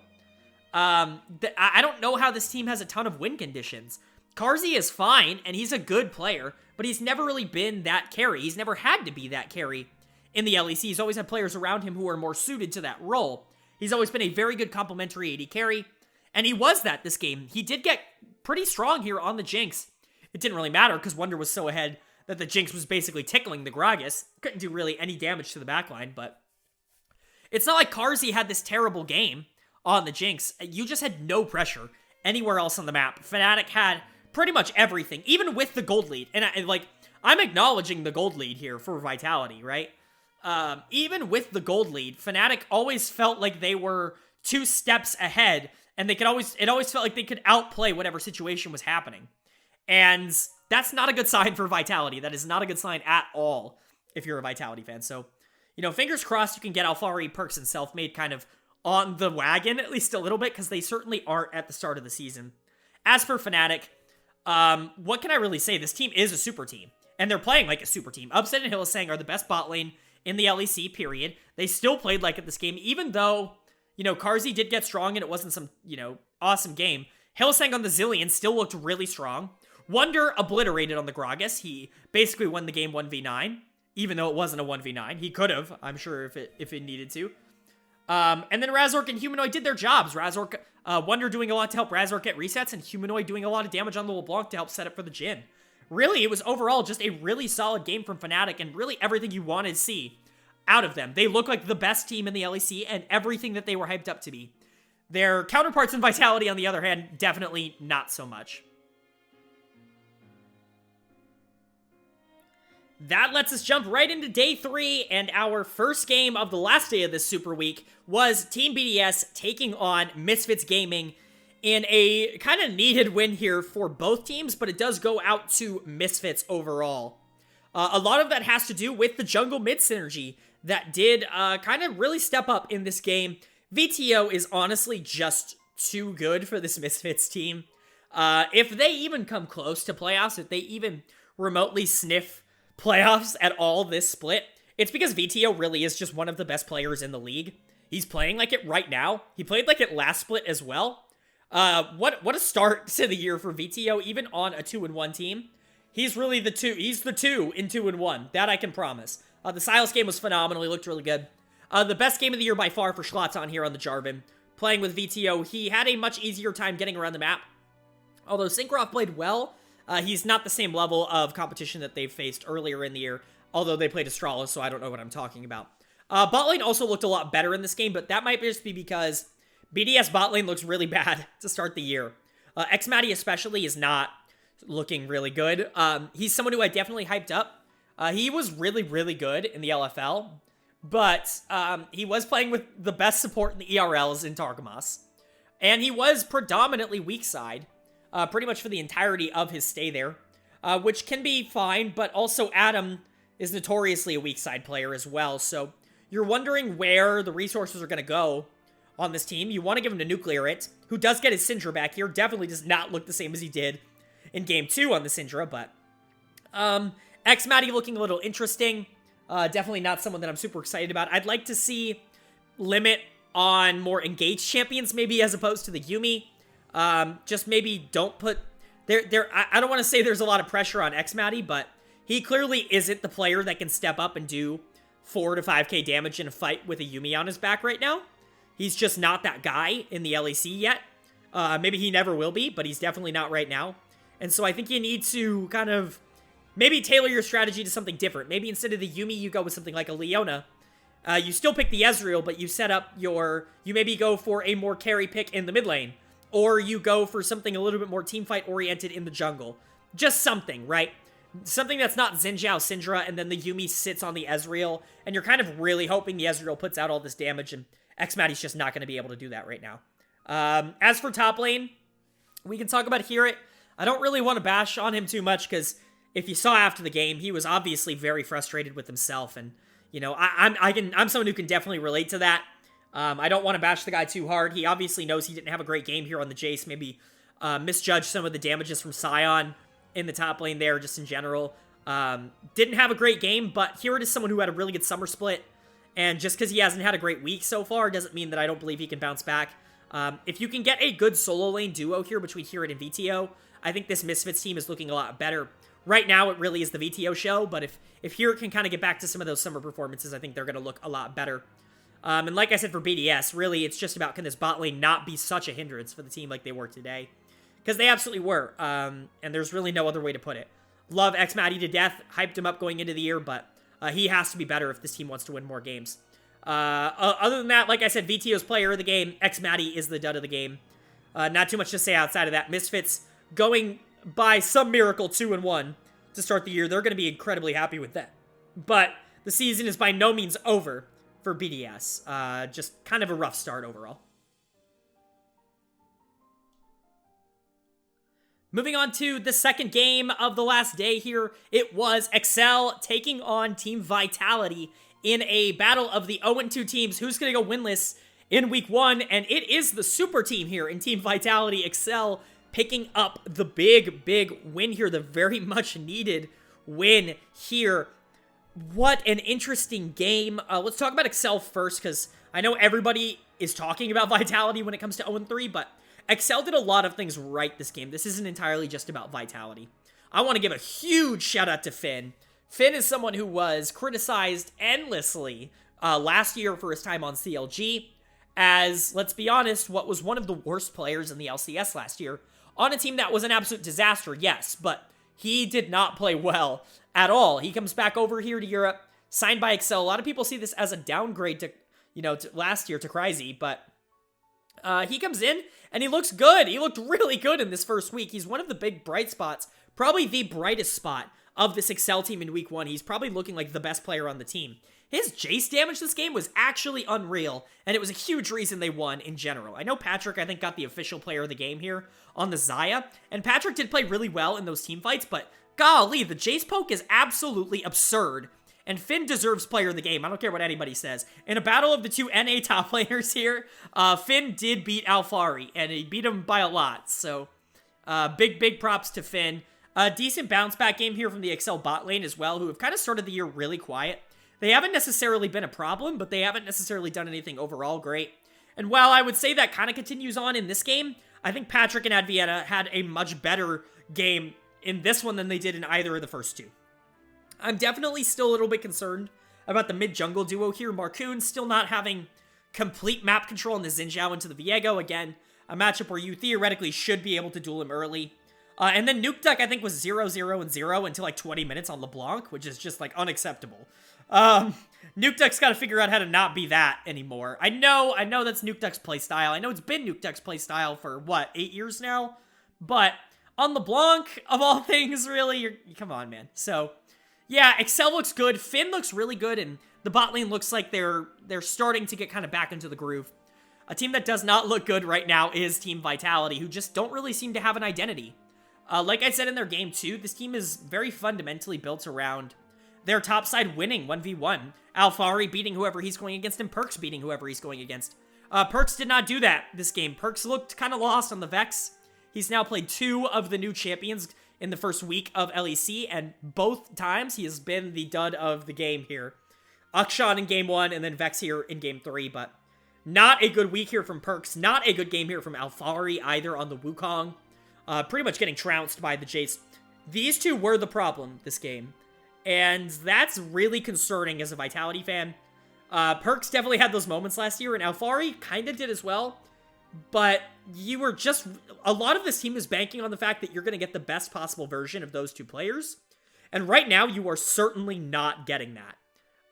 Speaker 1: I don't know how this team has a ton of win conditions. Carzzy is fine, and he's a good player, but he's never really been that carry. He's never had to be that carry in the LEC. He's always had players around him who are more suited to that role. He's always been a very good complementary AD carry, and he was that this game. He did get pretty strong here on the Jinx. It didn't really matter because Wonder was so ahead that the Jinx was basically tickling the Gragas. Couldn't do really any damage to the backline, but it's not like Carzzy had this terrible game on the Jinx. You just had no pressure anywhere else on the map. Fnatic had pretty much everything, even with the gold lead. And I'm acknowledging the gold lead here for Vitality, right? Even with the gold lead, Fnatic always felt like they were 2 steps ahead, and it always felt like they could outplay whatever situation was happening. And that's not a good sign for Vitality. That is not a good sign at all if you're a Vitality fan. So, fingers crossed you can get Alphari, Perks, and Selfmade kind of on the wagon, at least a little bit, because they certainly aren't at the start of the season. As for Fnatic, what can I really say? This team is a super team, and they're playing like a super team. Upset and Hylissang are the best bot lane in the LEC, period. They still played like it this game, even though, Carzzy did get strong and it wasn't some, awesome game. Hylissang on the Zillion still looked really strong. Wonder obliterated on the Gragas. He basically won the game 1v9, even though it wasn't a 1v9. He could have, I'm sure, if it needed to. And then Razork and Humanoid did their jobs. Wonder doing a lot to help Razork get resets, and Humanoid doing a lot of damage on the LeBlanc to help set up for the Jhin. Really, it was overall just a really solid game from Fnatic, and really everything you wanted to see out of them. They look like the best team in the LEC, and everything that they were hyped up to be. Their counterparts in Vitality, on the other hand, definitely not so much. That lets us jump right into day 3, and our first game of the last day of this Super Week was Team BDS taking on Misfits Gaming in a kind of needed win here for both teams, but it does go out to Misfits overall. A lot of that has to do with the jungle mid synergy that did kind of really step up in this game. VTO is honestly just too good for this Misfits team. If they even come close to playoffs, if they even remotely sniff playoffs at all this split, it's because VTO really is just one of the best players in the league. He's playing like it right now. He played like it last split as well. What a start to the year for VTO, even on a 2-1 team. He's really the 2. He's the 2 in 2-1. That I can promise. The Silas game was phenomenal. He looked really good. The best game of the year by far for Schlaton here on the Jarvan. Playing with VTO, he had a much easier time getting around the map. Although Synchroff played well, he's not the same level of competition that they've faced earlier in the year, although they played Astralis, so I don't know what I'm talking about. Bot lane also looked a lot better in this game, but that might just be because BDS bot lane looks really bad to start the year. Xmatty especially is not looking really good. He's someone who I definitely hyped up. He was really, really good in the LFL, but he was playing with the best support in the ERLs in Targamas. And he was predominantly weak side, pretty much for the entirety of his stay there, which can be fine, but also Adam is notoriously a weak side player as well, so you're wondering where the resources are going to go on this team. You want to give him to Nuclear It, who does get his Syndra back here. Definitely does not look the same as he did in Game 2 on the Syndra, but Xmatty looking a little interesting. Definitely not someone that I'm super excited about. I'd like to see limit on more engaged champions, maybe, as opposed to the Yuumi. Just maybe don't put... I don't want to say there's a lot of pressure on Xmatty, but he clearly isn't the player that can step up and do 4 to 5k damage in a fight with a Yuumi on his back right now. He's just not that guy in the LEC yet. Maybe he never will be, but he's definitely not right now. And so I think you need to kind of maybe tailor your strategy to something different. Maybe instead of the Yuumi, you go with something like a Leona. You still pick the Ezreal, but you set up your... You maybe go for a more carry pick in the mid lane. Or you go for something a little bit more teamfight oriented in the jungle. Just something, right? Something that's not Xin Zhao Syndra, and then the Yuumi sits on the Ezreal, and you're kind of really hoping the Ezreal puts out all this damage, and Xmatty's just not going to be able to do that right now. As for top lane, we can talk about Hear It. I don't really want to bash on him too much, because if you saw after the game, he was obviously very frustrated with himself, and, you know, I'm someone who can definitely relate to that. I don't want to bash the guy too hard. He obviously knows he didn't have a great game here on the Jace. Maybe misjudged some of the damages from Sion in the top lane there, just in general. Didn't have a great game, but Hear It is someone who had a really good summer split. And just because he hasn't had a great week so far doesn't mean that I don't believe he can bounce back. If you can get a good solo lane duo here between Hear It and VTO, I think this Misfits team is looking a lot better. Right now, it really is the VTO show, but if Hear It can kind of get back to some of those summer performances, I think they're going to look a lot better. And like I said for BDS, really, it's just about can this bot lane not be such a hindrance for the team like they were today. Because they absolutely were, and there's really no other way to put it. Love Xmatty to death, hyped him up going into the year, but he has to be better if this team wants to win more games. Other than that, like I said, VTO's player of the game, Xmatty is the dud of the game. Not too much to say outside of that. Misfits going by some miracle 2-1 to start the year. They're going to be incredibly happy with that. But the season is by no means over for BDS. Just kind of a rough start overall. Moving on to the second game of the last day here, it was Excel taking on Team Vitality in a battle of the 0-2 teams. Who's going to go winless in week 1? And it is the super team here in Team Vitality. Excel picking up the big win here, the very much needed win here. What an interesting game. Let's talk about Excel first, because I know everybody is talking about Vitality when it comes to 0-3, but Excel did a lot of things right this game. This isn't entirely just about Vitality. I want to give a huge shout out to Finn. Finn is someone who was criticized endlessly last year for his time on CLG as, let's be honest, what was one of the worst players in the LCS last year on a team that was an absolute disaster, yes, but he did not play well at all. He comes back over here to Europe, signed by Excel. A lot of people see this as a downgrade to, to last year to Crazy, but he comes in and he looks good. He looked really good in this first week. He's one of the big bright spots, probably the brightest spot of this Excel team in week 1. He's probably looking like the best player on the team. His Jace damage this game was actually unreal, and it was a huge reason they won in general. I know Patrick, I think, got the official player of the game here on the Xayah, and Patrick did play really well in those team fights, but golly, the Jace poke is absolutely absurd, and Finn deserves player of the game. I don't care what anybody says. In a battle of the two NA top laners here, Finn did beat Alfari, and he beat him by a lot, so big props to Finn. A decent bounce back game here from the Excel bot lane as well, who have kind of started the year really quiet. They haven't necessarily been a problem, but they haven't necessarily done anything overall great. And while I would say that kind of continues on in this game, I think Patrick and Adviena had a much better game in this one than they did in either of the first two. I'm definitely still a little bit concerned about the mid-jungle duo here. Marcoon still not having complete map control in the Xin Zhao into the Viego. Again, a matchup where you theoretically should be able to duel him early. And then Nuke Duck, I think, was 0-0-0 until like 20 minutes on LeBlanc, which is just like unacceptable. Nuke Duck's got to figure out how to not be that anymore. I know that's Nuke Duck's playstyle. I know it's been Nuke Duck's playstyle for, what, 8 years now? But on LeBlanc, of all things, really, come on, man. So, yeah, Excel looks good. Finn looks really good, and the bot lane looks like they're starting to get kind of back into the groove. A team that does not look good right now is Team Vitality, who just don't really seem to have an identity. Like I said in their game 2, this team is very fundamentally built around their top side winning 1v1. Alfari beating whoever he's going against, and Perks beating whoever he's going against. Perks did not do that this game. Perks looked kind of lost on the Vex. He's now played 2 of the new champions in the first week of LEC, and both times he has been the dud of the game here. Akshan in game 1, and then Vex here in game 3, but not a good week here from Perks. Not a good game here from Alphari either on the Wukong. Pretty much getting trounced by the Jace. These two were the problem this game, and that's really concerning as a Vitality fan. Perks definitely had those moments last year, and Alphari kind of did as well, but you were just... A lot of this team is banking on the fact that you're going to get the best possible version of those two players, and right now you are certainly not getting that.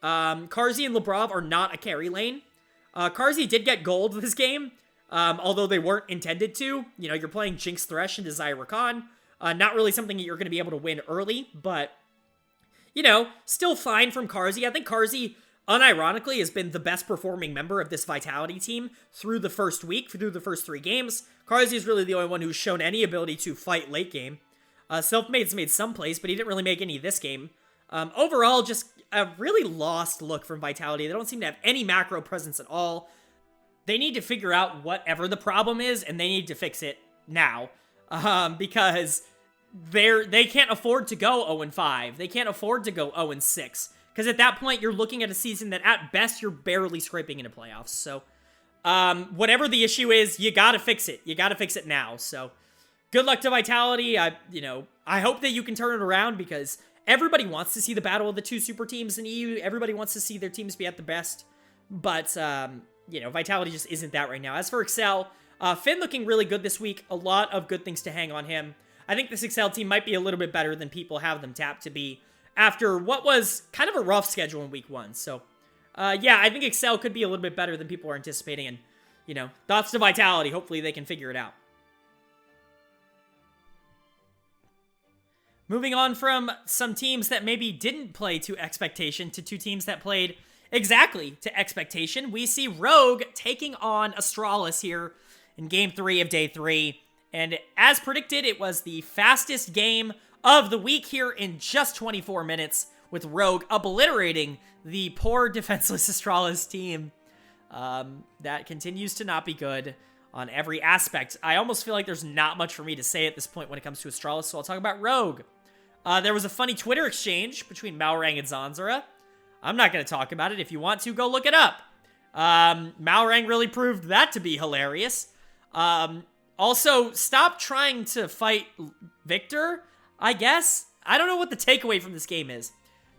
Speaker 1: Carzzy and Labrov are not a carry lane. Carzzy did get gold this game, although they weren't intended to. You know, you're playing Jinx Thresh and Desire Rakan. Not really something that you're going to be able to win early, but, you know, still fine from Carzzy. I think Carzzy, unironically, has been the best performing member of this Vitality team through the first week, through the first 3 games. Carzzy is really the only one who's shown any ability to fight late game. Selfmade's made some plays, but he didn't really make any this game. Overall, just a really lost look from Vitality. They don't seem to have any macro presence at all. They need to figure out whatever the problem is, and they need to fix it now. Because they can't afford to go 0-5. They can't afford to go 0-6. Because at that point, you're looking at a season that, at best, you're barely scraping into playoffs. So, whatever the issue is, you gotta fix it. You gotta fix it now. So, good luck to Vitality. I hope that you can turn it around, because everybody wants to see the battle of the 2 super teams in EU. Everybody wants to see their teams be at the best. But, Vitality just isn't that right now. As for Excel, Finn looking really good this week. A lot of good things to hang on him. I think this Excel team might be a little bit better than people have them tapped to be after what was kind of a rough schedule in week 1. So, I think Excel could be a little bit better than people are anticipating. And, thoughts to Vitality. Hopefully they can figure it out. Moving on from some teams that maybe didn't play to expectation to 2 teams that played exactly to expectation, we see Rogue taking on Astralis here in Game 3 of Day 3. And as predicted, it was the fastest game of the week here in just 24 minutes, with Rogue obliterating the poor defenseless Astralis team. That continues to not be good on every aspect. I almost feel like there's not much for me to say at this point when it comes to Astralis, so I'll talk about Rogue. There was a funny Twitter exchange between Malrang and Zanzara. I'm not going to talk about it. If you want to, go look it up. Malrang really proved that to be hilarious. Also, stop trying to fight Victor, I guess. I don't know what the takeaway from this game is.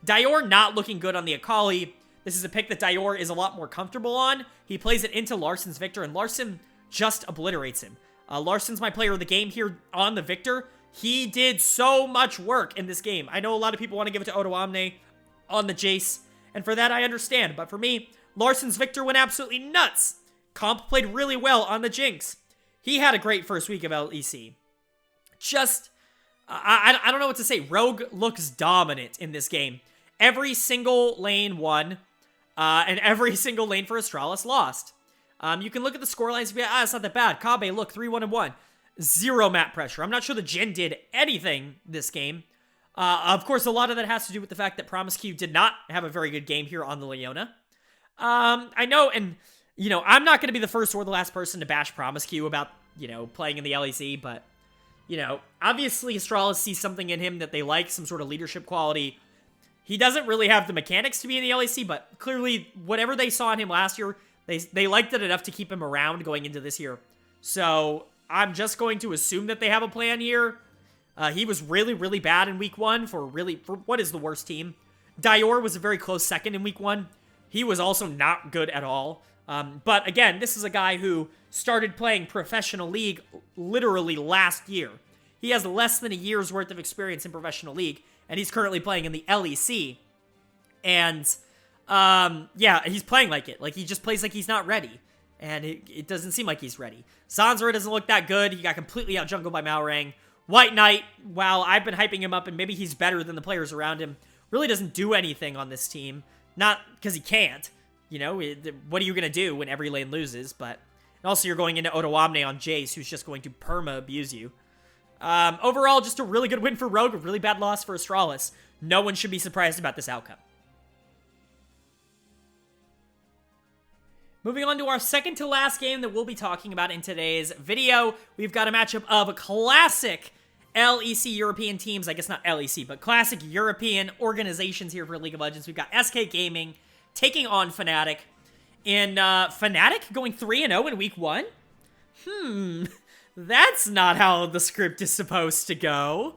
Speaker 1: Dior not looking good on the Akali. This is a pick that Dior is a lot more comfortable on. He plays it into Larsen's Victor, and Larsen just obliterates him. Larsen's my player of the game here on the Victor. He did so much work in this game. I know a lot of people want to give it to Odoamne on the Jace, and for that I understand. But for me, Larsen's Victor went absolutely nuts. Comp played really well on the Jinx. He had a great first week of LEC. Just, I don't know what to say. Rogue looks dominant in this game. Every single lane won, and every single lane for Astralis lost. You can look at the scorelines and be like, it's not that bad. Kabe, look, 3-1-1. 0 map pressure. I'm not sure the Jhin did anything this game. Of course, a lot of that has to do with the fact that Promiscu did not have a very good game here on the Leona. I know, and, I'm not going to be the first or the last person to bash Promiscu about, playing in the LEC, but, obviously Astralis sees something in him that they like, some sort of leadership quality. He doesn't really have the mechanics to be in the LEC, but clearly, whatever they saw in him last year, they liked it enough to keep him around going into this year. So, I'm just going to assume that they have a plan here. He was really, really bad in week 1 for what is the worst team. Dior was a very close second in week 1. He was also not good at all. But again, this is a guy who started playing professional league literally last year. He has less than a year's worth of experience in professional league, and he's currently playing in the LEC. And, he's playing like it. Like, he just plays like he's not ready. And it doesn't seem like he's ready. Zanzara doesn't look that good. He got completely out-jungled by Malrang. White Knight, while I've been hyping him up and maybe he's better than the players around him, really doesn't do anything on this team. Not because he can't. What are you going to do when every lane loses? But and also you're going into Odoamne on Jace, who's just going to perma-abuse you. Overall, just a really good win for Rogue, a really bad loss for Astralis. No one should be surprised about this outcome. Moving on to our second to last game that we'll be talking about in today's video, we've got a matchup of classic LEC European teams. I guess not LEC, but classic European organizations here for League of Legends. We've got SK Gaming taking on Fnatic. And Fnatic going 3-0 in week 1? That's not how the script is supposed to go.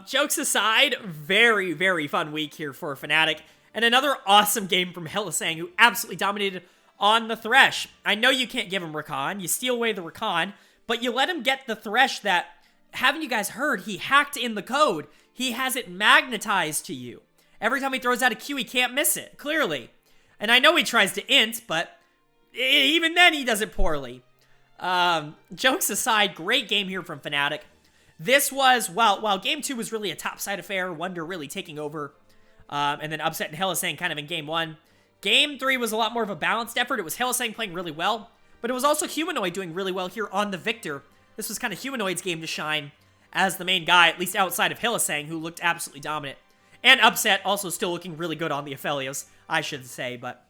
Speaker 1: Jokes aside, very, very fun week here for Fnatic. And another awesome game from Hylissang, who absolutely dominated on the Thresh. I know you can't give him Rakan. You steal away the Rakan, but you let him get the Thresh that, haven't you guys heard, he hacked in the code. He has it magnetized to you. Every time he throws out a Q, he can't miss it, clearly. And I know he tries to int, but even then he does it poorly. Jokes aside, great game here from Fnatic. This was, while game 2 was really a topside affair, Wonder really taking over, and then upsetting Hylissang kind of in game 1. Game 3 was a lot more of a balanced effort. It was Hylissang playing really well, but it was also Humanoid doing really well here on the Victor. This was kind of Humanoid's game to shine as the main guy, at least outside of Hylissang, who looked absolutely dominant. And Upset also still looking really good on the Aphelios, I should say, but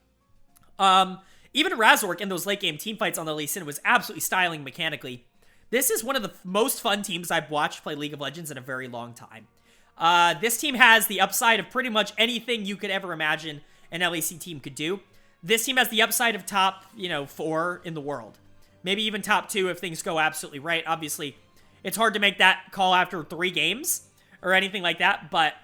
Speaker 1: even Razork in those late game teamfights on the Lee Sin was absolutely styling mechanically. This is one of the most fun teams I've watched play League of Legends in a very long time. This team has the upside of pretty much anything you could ever imagine an LEC team could do. This team has the upside of top, 4 in the world. Maybe even top 2 if things go absolutely right. Obviously, it's hard to make that call after 3 games or anything like that, but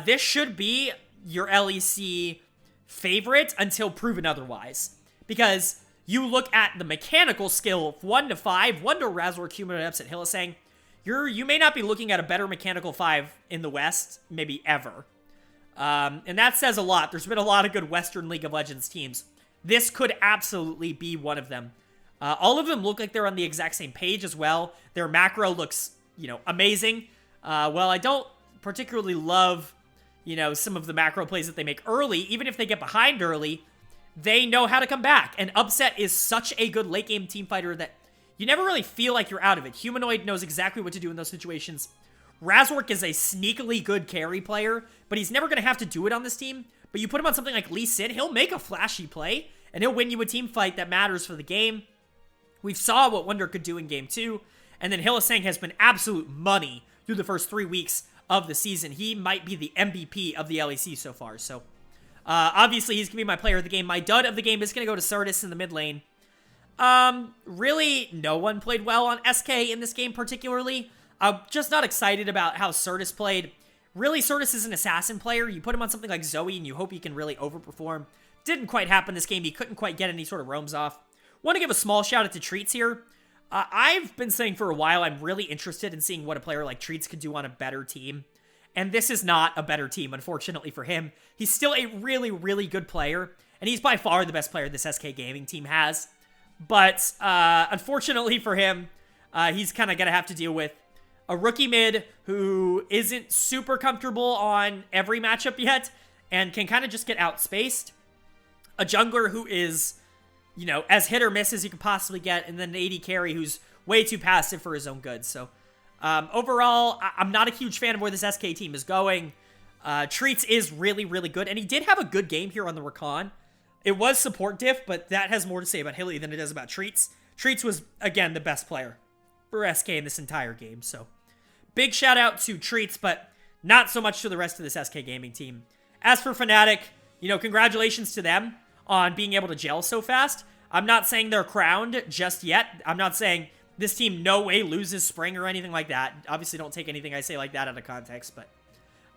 Speaker 1: this should be your LEC favorite until proven otherwise. Because you look at the mechanical skill of 1 to 5, Wonder, Razork, Humanoid, Upset, Hylissang, you may not be looking at a better mechanical 5 in the West, maybe ever. And that says a lot. There's been a lot of good Western League of Legends teams. This could absolutely be one of them. All of them look like they're on the exact same page as well. Their macro looks, amazing. Well, I don't particularly love, some of the macro plays that they make early. Even if they get behind early, they know how to come back. And Upset is such a good late game team fighter that you never really feel like you're out of it. Humanoid knows exactly what to do in those situations. Razork is a sneakily good carry player, but he's never going to have to do it on this team. But you put him on something like Lee Sin, he'll make a flashy play, and he'll win you a team fight that matters for the game. We saw what Wonder could do in game 2, and then Hylissang has been absolute money through the first 3 weeks of the season. He might be the MVP of the LEC so far, so obviously he's going to be my player of the game. My dud of the game is going to go to Certus in the mid lane. Really, no one played well on SK in this game particularly. I'm just not excited about how Certus played. Really, Certus is an assassin player. You put him on something like Zoe and you hope he can really overperform. Didn't quite happen this game. He couldn't quite get any sort of roams off. Want to give a small shout out to Treats here. I've been saying for a while I'm really interested in seeing what a player like Treats could do on a better team. And this is not a better team, unfortunately for him. He's still a really, really good player. And he's by far the best player this SK Gaming team has. But unfortunately for him, he's kind of going to have to deal with a rookie mid who isn't super comfortable on every matchup yet and can kind of just get outspaced. A jungler who is, as hit or miss as you can possibly get, and then an AD carry who's way too passive for his own good. So overall, I'm not a huge fan of where this SK team is going. Treats is really, really good, and he did have a good game here on the Rakan. It was support diff, but that has more to say about Hilly than it does about Treats. Treats was, again, the best player for SK in this entire game, so big shout out to Treats, but not so much to the rest of this SK Gaming team. As for Fnatic, congratulations to them on being able to gel so fast. I'm not saying they're crowned just yet. I'm not saying this team no way loses Spring or anything like that. Obviously, don't take anything I say like that out of context, but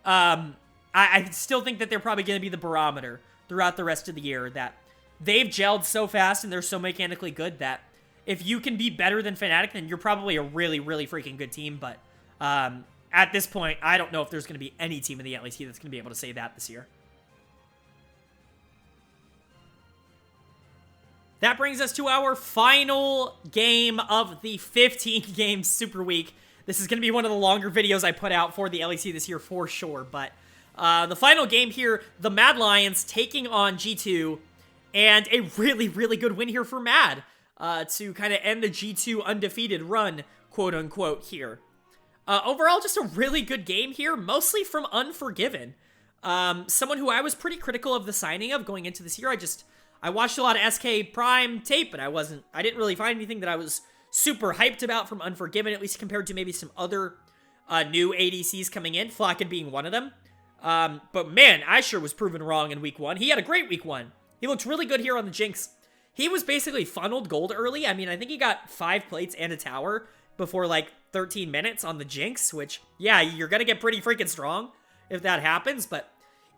Speaker 1: I still think that they're probably going to be the barometer throughout the rest of the year, that they've gelled so fast and they're so mechanically good that if you can be better than Fnatic, then you're probably a really, really freaking good team. But at this point, I don't know if there's going to be any team in the LEC that's going to be able to say that this year. That brings us to our final game of the 15-game Super Week. This is going to be one of the longer videos I put out for the LEC this year for sure, but the final game here, the Mad Lions taking on G2, and a really, really good win here for Mad to kind of end the G2 undefeated run, quote-unquote, here. Overall, just a really good game here, mostly from Unforgiven. Someone who I was pretty critical of the signing of going into this year. I watched a lot of SK Prime tape, but I didn't really find anything that I was super hyped about from Unforgiven, at least compared to maybe some other new ADCs coming in, Flacken being one of them. But man, I sure was proven wrong in week 1. He had a great week 1. He looked really good here on the Jinx. He was basically funneled gold early. I mean, I think he got 5 plates and a tower before like 13 minutes on the Jinx, which, yeah, you're gonna get pretty freaking strong if that happens, but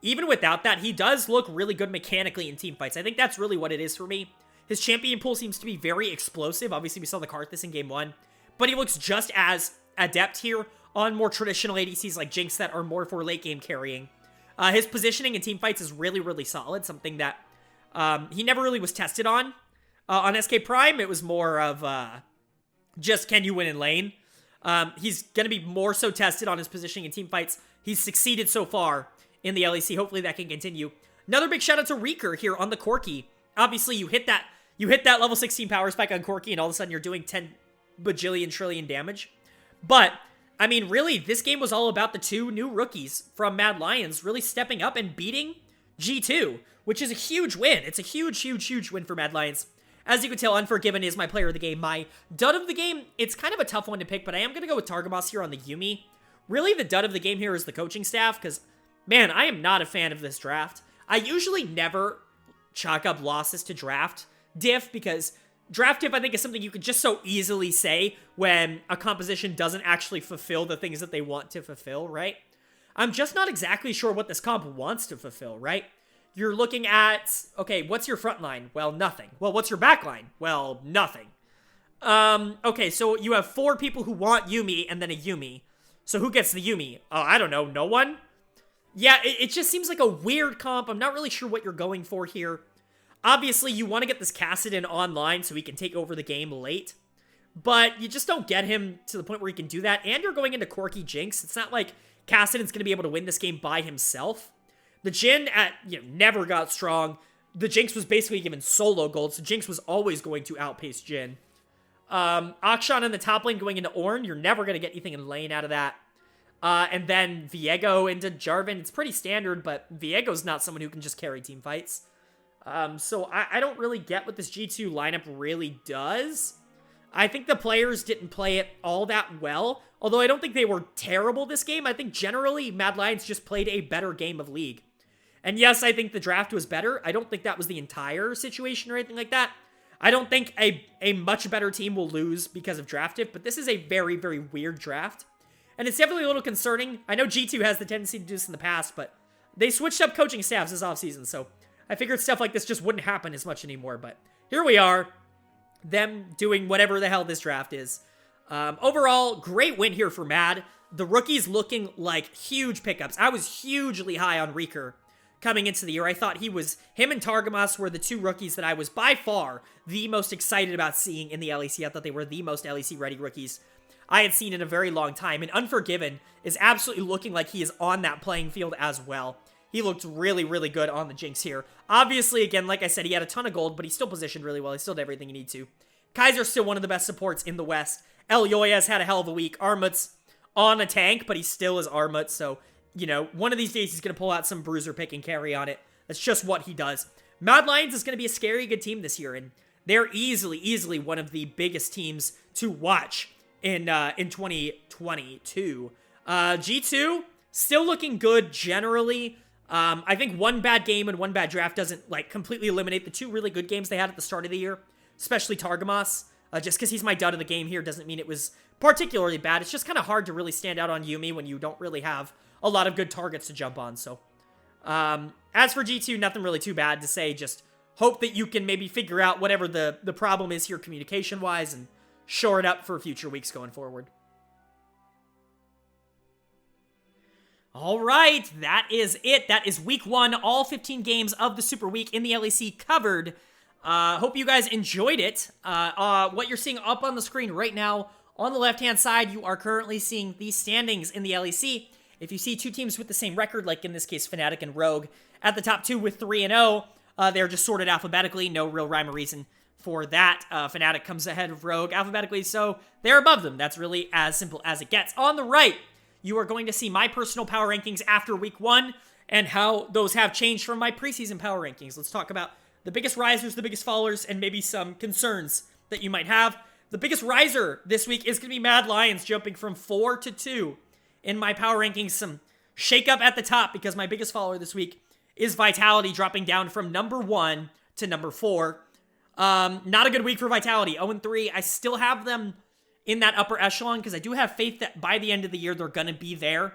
Speaker 1: even without that, he does look really good mechanically in team fights. I think that's really what it is for me. His champion pool seems to be very explosive. Obviously, we saw the Karthus in game 1, but he looks just as adept here on more traditional ADCs like Jinx that are more for late game carrying. His positioning in team fights is really, really solid, something that he never really was tested on. On SK Prime, it was more of just can you win in lane. He's going to be more so tested on his positioning in team fights. He's succeeded so far in the LEC. Hopefully that can continue. Another big shout out to Reeker here on the Corki. Obviously, you hit that level 16 power spike on Corki, and all of a sudden you're doing 10 bajillion trillion damage. But I mean, really, this game was all about the 2 new rookies from Mad Lions really stepping up and beating G2, which is a huge win. It's a huge, huge, huge win for Mad Lions. As you can tell, Unforgiven is my player of the game. My dud of the game, it's kind of a tough one to pick, but I am going to go with Targamas here on the Yuumi. Really, the dud of the game here is the coaching staff, because, man, I am not a fan of this draft. I usually never chalk up losses to draft diff, because draft diff, I think, is something you could just so easily say when a composition doesn't actually fulfill the things that they want to fulfill, right? I'm just not exactly sure what this comp wants to fulfill, right? You're looking at, okay, what's your front line? Well, nothing. Well, what's your back line? Well, nothing. Okay, so you have 4 people who want Yuumi and then a Yuumi. So who gets the Yuumi? I don't know, no one? Yeah, it just seems like a weird comp. I'm not really sure what you're going for here. Obviously, you want to get this Kassadin online so he can take over the game late. But you just don't get him to the point where he can do that. And you're going into Corki Jinx. It's not like Kassadin's going to be able to win this game by himself. The Jhin never got strong. The Jinx was basically given solo gold, so Jinx was always going to outpace Jhin. Akshan in the top lane going into Ornn, you're never going to get anything in lane out of that. And then Viego into Jarvan, it's pretty standard, but Viego's not someone who can just carry team fights. So I don't really get what this G2 lineup really does. I think the players didn't play it all that well, although I don't think they were terrible this game. I think generally Mad Lions just played a better game of League. And yes, I think the draft was better. I don't think that was the entire situation or anything like that. I don't think a much better team will lose because of draft diff, but this is a very, very weird draft. And it's definitely a little concerning. I know G2 has the tendency to do this in the past, but they switched up coaching staffs this offseason, so I figured stuff like this just wouldn't happen as much anymore. But here we are, them doing whatever the hell this draft is. Overall, great win here for Mad. The rookies looking like huge pickups. I was hugely high on Reeker coming into the year. I thought him and Targamas were the 2 rookies that I was by far the most excited about seeing in the LEC. I thought they were the most LEC-ready rookies I had seen in a very long time. And Unforgiven is absolutely looking like he is on that playing field as well. He looked really, really good on the Jinx here. Obviously, again, like I said, he had a ton of gold, but he still positioned really well. He still did everything he needed to. Kaiser's still one of the best supports in the West. El Yoya's had a hell of a week. Armut's on a tank, but he still is Armut, so, you know, one of these days he's going to pull out some bruiser pick and carry on it. That's just what he does. Mad Lions is going to be a scary good team this year, and they're easily one of the biggest teams to watch in 2022. G2, still looking good generally. I think one bad game and one bad draft doesn't, like, completely eliminate the 2 really good games they had at the start of the year, especially Targamas. Just because he's my dud of the game here doesn't mean it was particularly bad. It's just kind of hard to really stand out on Yuumi when you don't really have a lot of good targets to jump on. So, as for G2, nothing really too bad to say. Just hope that you can maybe figure out whatever the problem is here communication-wise and shore it up for future weeks going forward. All right, that is it. That is week 1, all 15 games of the Super Week in the LEC covered. Hope you guys enjoyed it. What you're seeing up on the screen right now, on the left-hand side, you are currently seeing the standings in the LEC. If you see 2 teams with the same record, like in this case Fnatic and Rogue, at the top 2 with 3-0, they're just sorted alphabetically. No real rhyme or reason for that. Fnatic comes ahead of Rogue alphabetically, so they're above them. That's really as simple as it gets. On the right, you are going to see my personal power rankings after week 1 and how those have changed from my preseason power rankings. Let's talk about the biggest risers, the biggest fallers, and maybe some concerns that you might have. The biggest riser this week is going to be Mad Lions, jumping from 4 to 2 in my power rankings. Some shake up at the top because my biggest follower this week is Vitality, dropping down from number 1 to number 4. Not a good week for Vitality. 0-3. I still have them in that upper echelon because I do have faith that by the end of the year they're going to be there.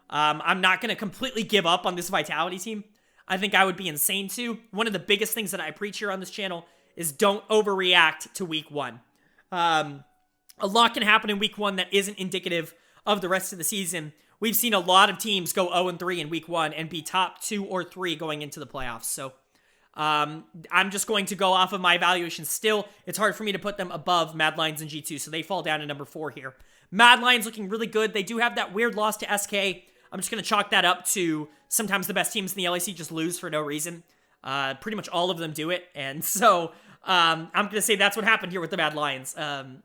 Speaker 1: I'm not going to completely give up on this Vitality team. I think I would be insane to. One of the biggest things that I preach here on this channel is don't overreact to week 1. A lot can happen in week 1 that isn't indicative of the rest of the season. We've seen a lot of teams go 0-3 in week 1 and be top 2 or 3 going into the playoffs. So I'm just going to go off of my evaluation still. It's hard for me to put them above Mad Lions and G2, so they fall down to number 4 here. Mad Lions looking really good. They do have that weird loss to SK. I'm just going to chalk that up to sometimes the best teams in the LEC just lose for no reason. Pretty much all of them do it. And so I'm going to say that's what happened here with the Mad Lions. To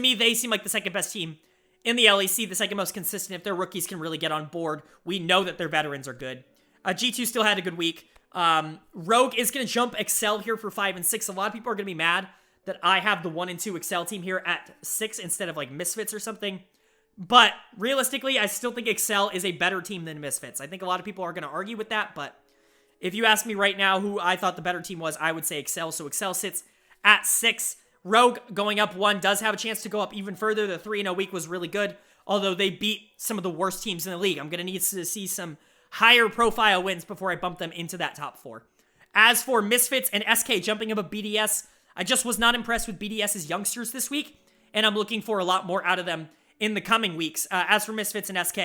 Speaker 1: me, they seem like the second best team in the LEC, the second most consistent. If their rookies can really get on board, we know that their veterans are good. G2 still had a good week. Rogue is going to jump Excel here for 5 and 6. A lot of people are going to be mad that I have the 1 and 2 Excel team here at 6 instead of like Misfits or something. But realistically, I still think Excel is a better team than Misfits. I think a lot of people are going to argue with that, but if you ask me right now who I thought the better team was, I would say Excel. So Excel sits at 6. Rogue going up 1 does have a chance to go up even further. The 3-0 week was really good, although they beat some of the worst teams in the league. I'm going to need to see some higher profile wins before I bump them into that top 4. As for Misfits and SK jumping above BDS, I just was not impressed with BDS's youngsters this week, and I'm looking for a lot more out of them in the coming weeks. As for Misfits and SK,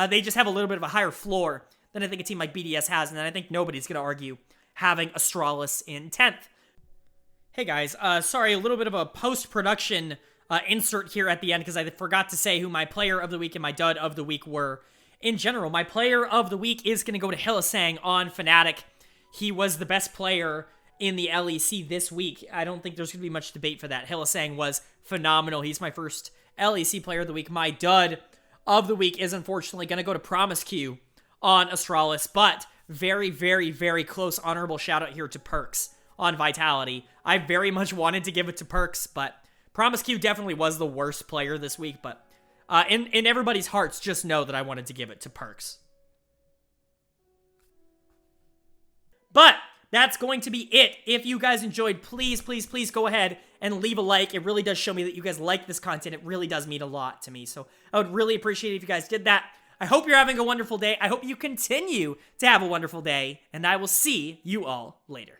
Speaker 1: they just have a little bit of a higher floor than I think a team like BDS has, and I think nobody's going to argue having Astralis in 10th. Hey guys, sorry, a little bit of a post-production insert here at the end because I forgot to say who my player of the week and my dud of the week were. In general, my player of the week is going to go to Hylissang on Fnatic. He was the best player in the LEC this week. I don't think there's going to be much debate for that. Hylissang was phenomenal. He's my first LEC player of the week. My dud of the week is unfortunately going to go to PromiseQ on Astralis, but very, very, very close honorable shout out here to Perks on Vitality. I very much wanted to give it to Perks, but PromiseQ definitely was the worst player this week, but in everybody's hearts, just know that I wanted to give it to Perks. But that's going to be it. If you guys enjoyed, please, please, please go ahead and leave a like. It really does show me that you guys like this content. It really does mean a lot to me. So I would really appreciate it if you guys did that. I hope you're having a wonderful day. I hope you continue to have a wonderful day, and I will see you all later.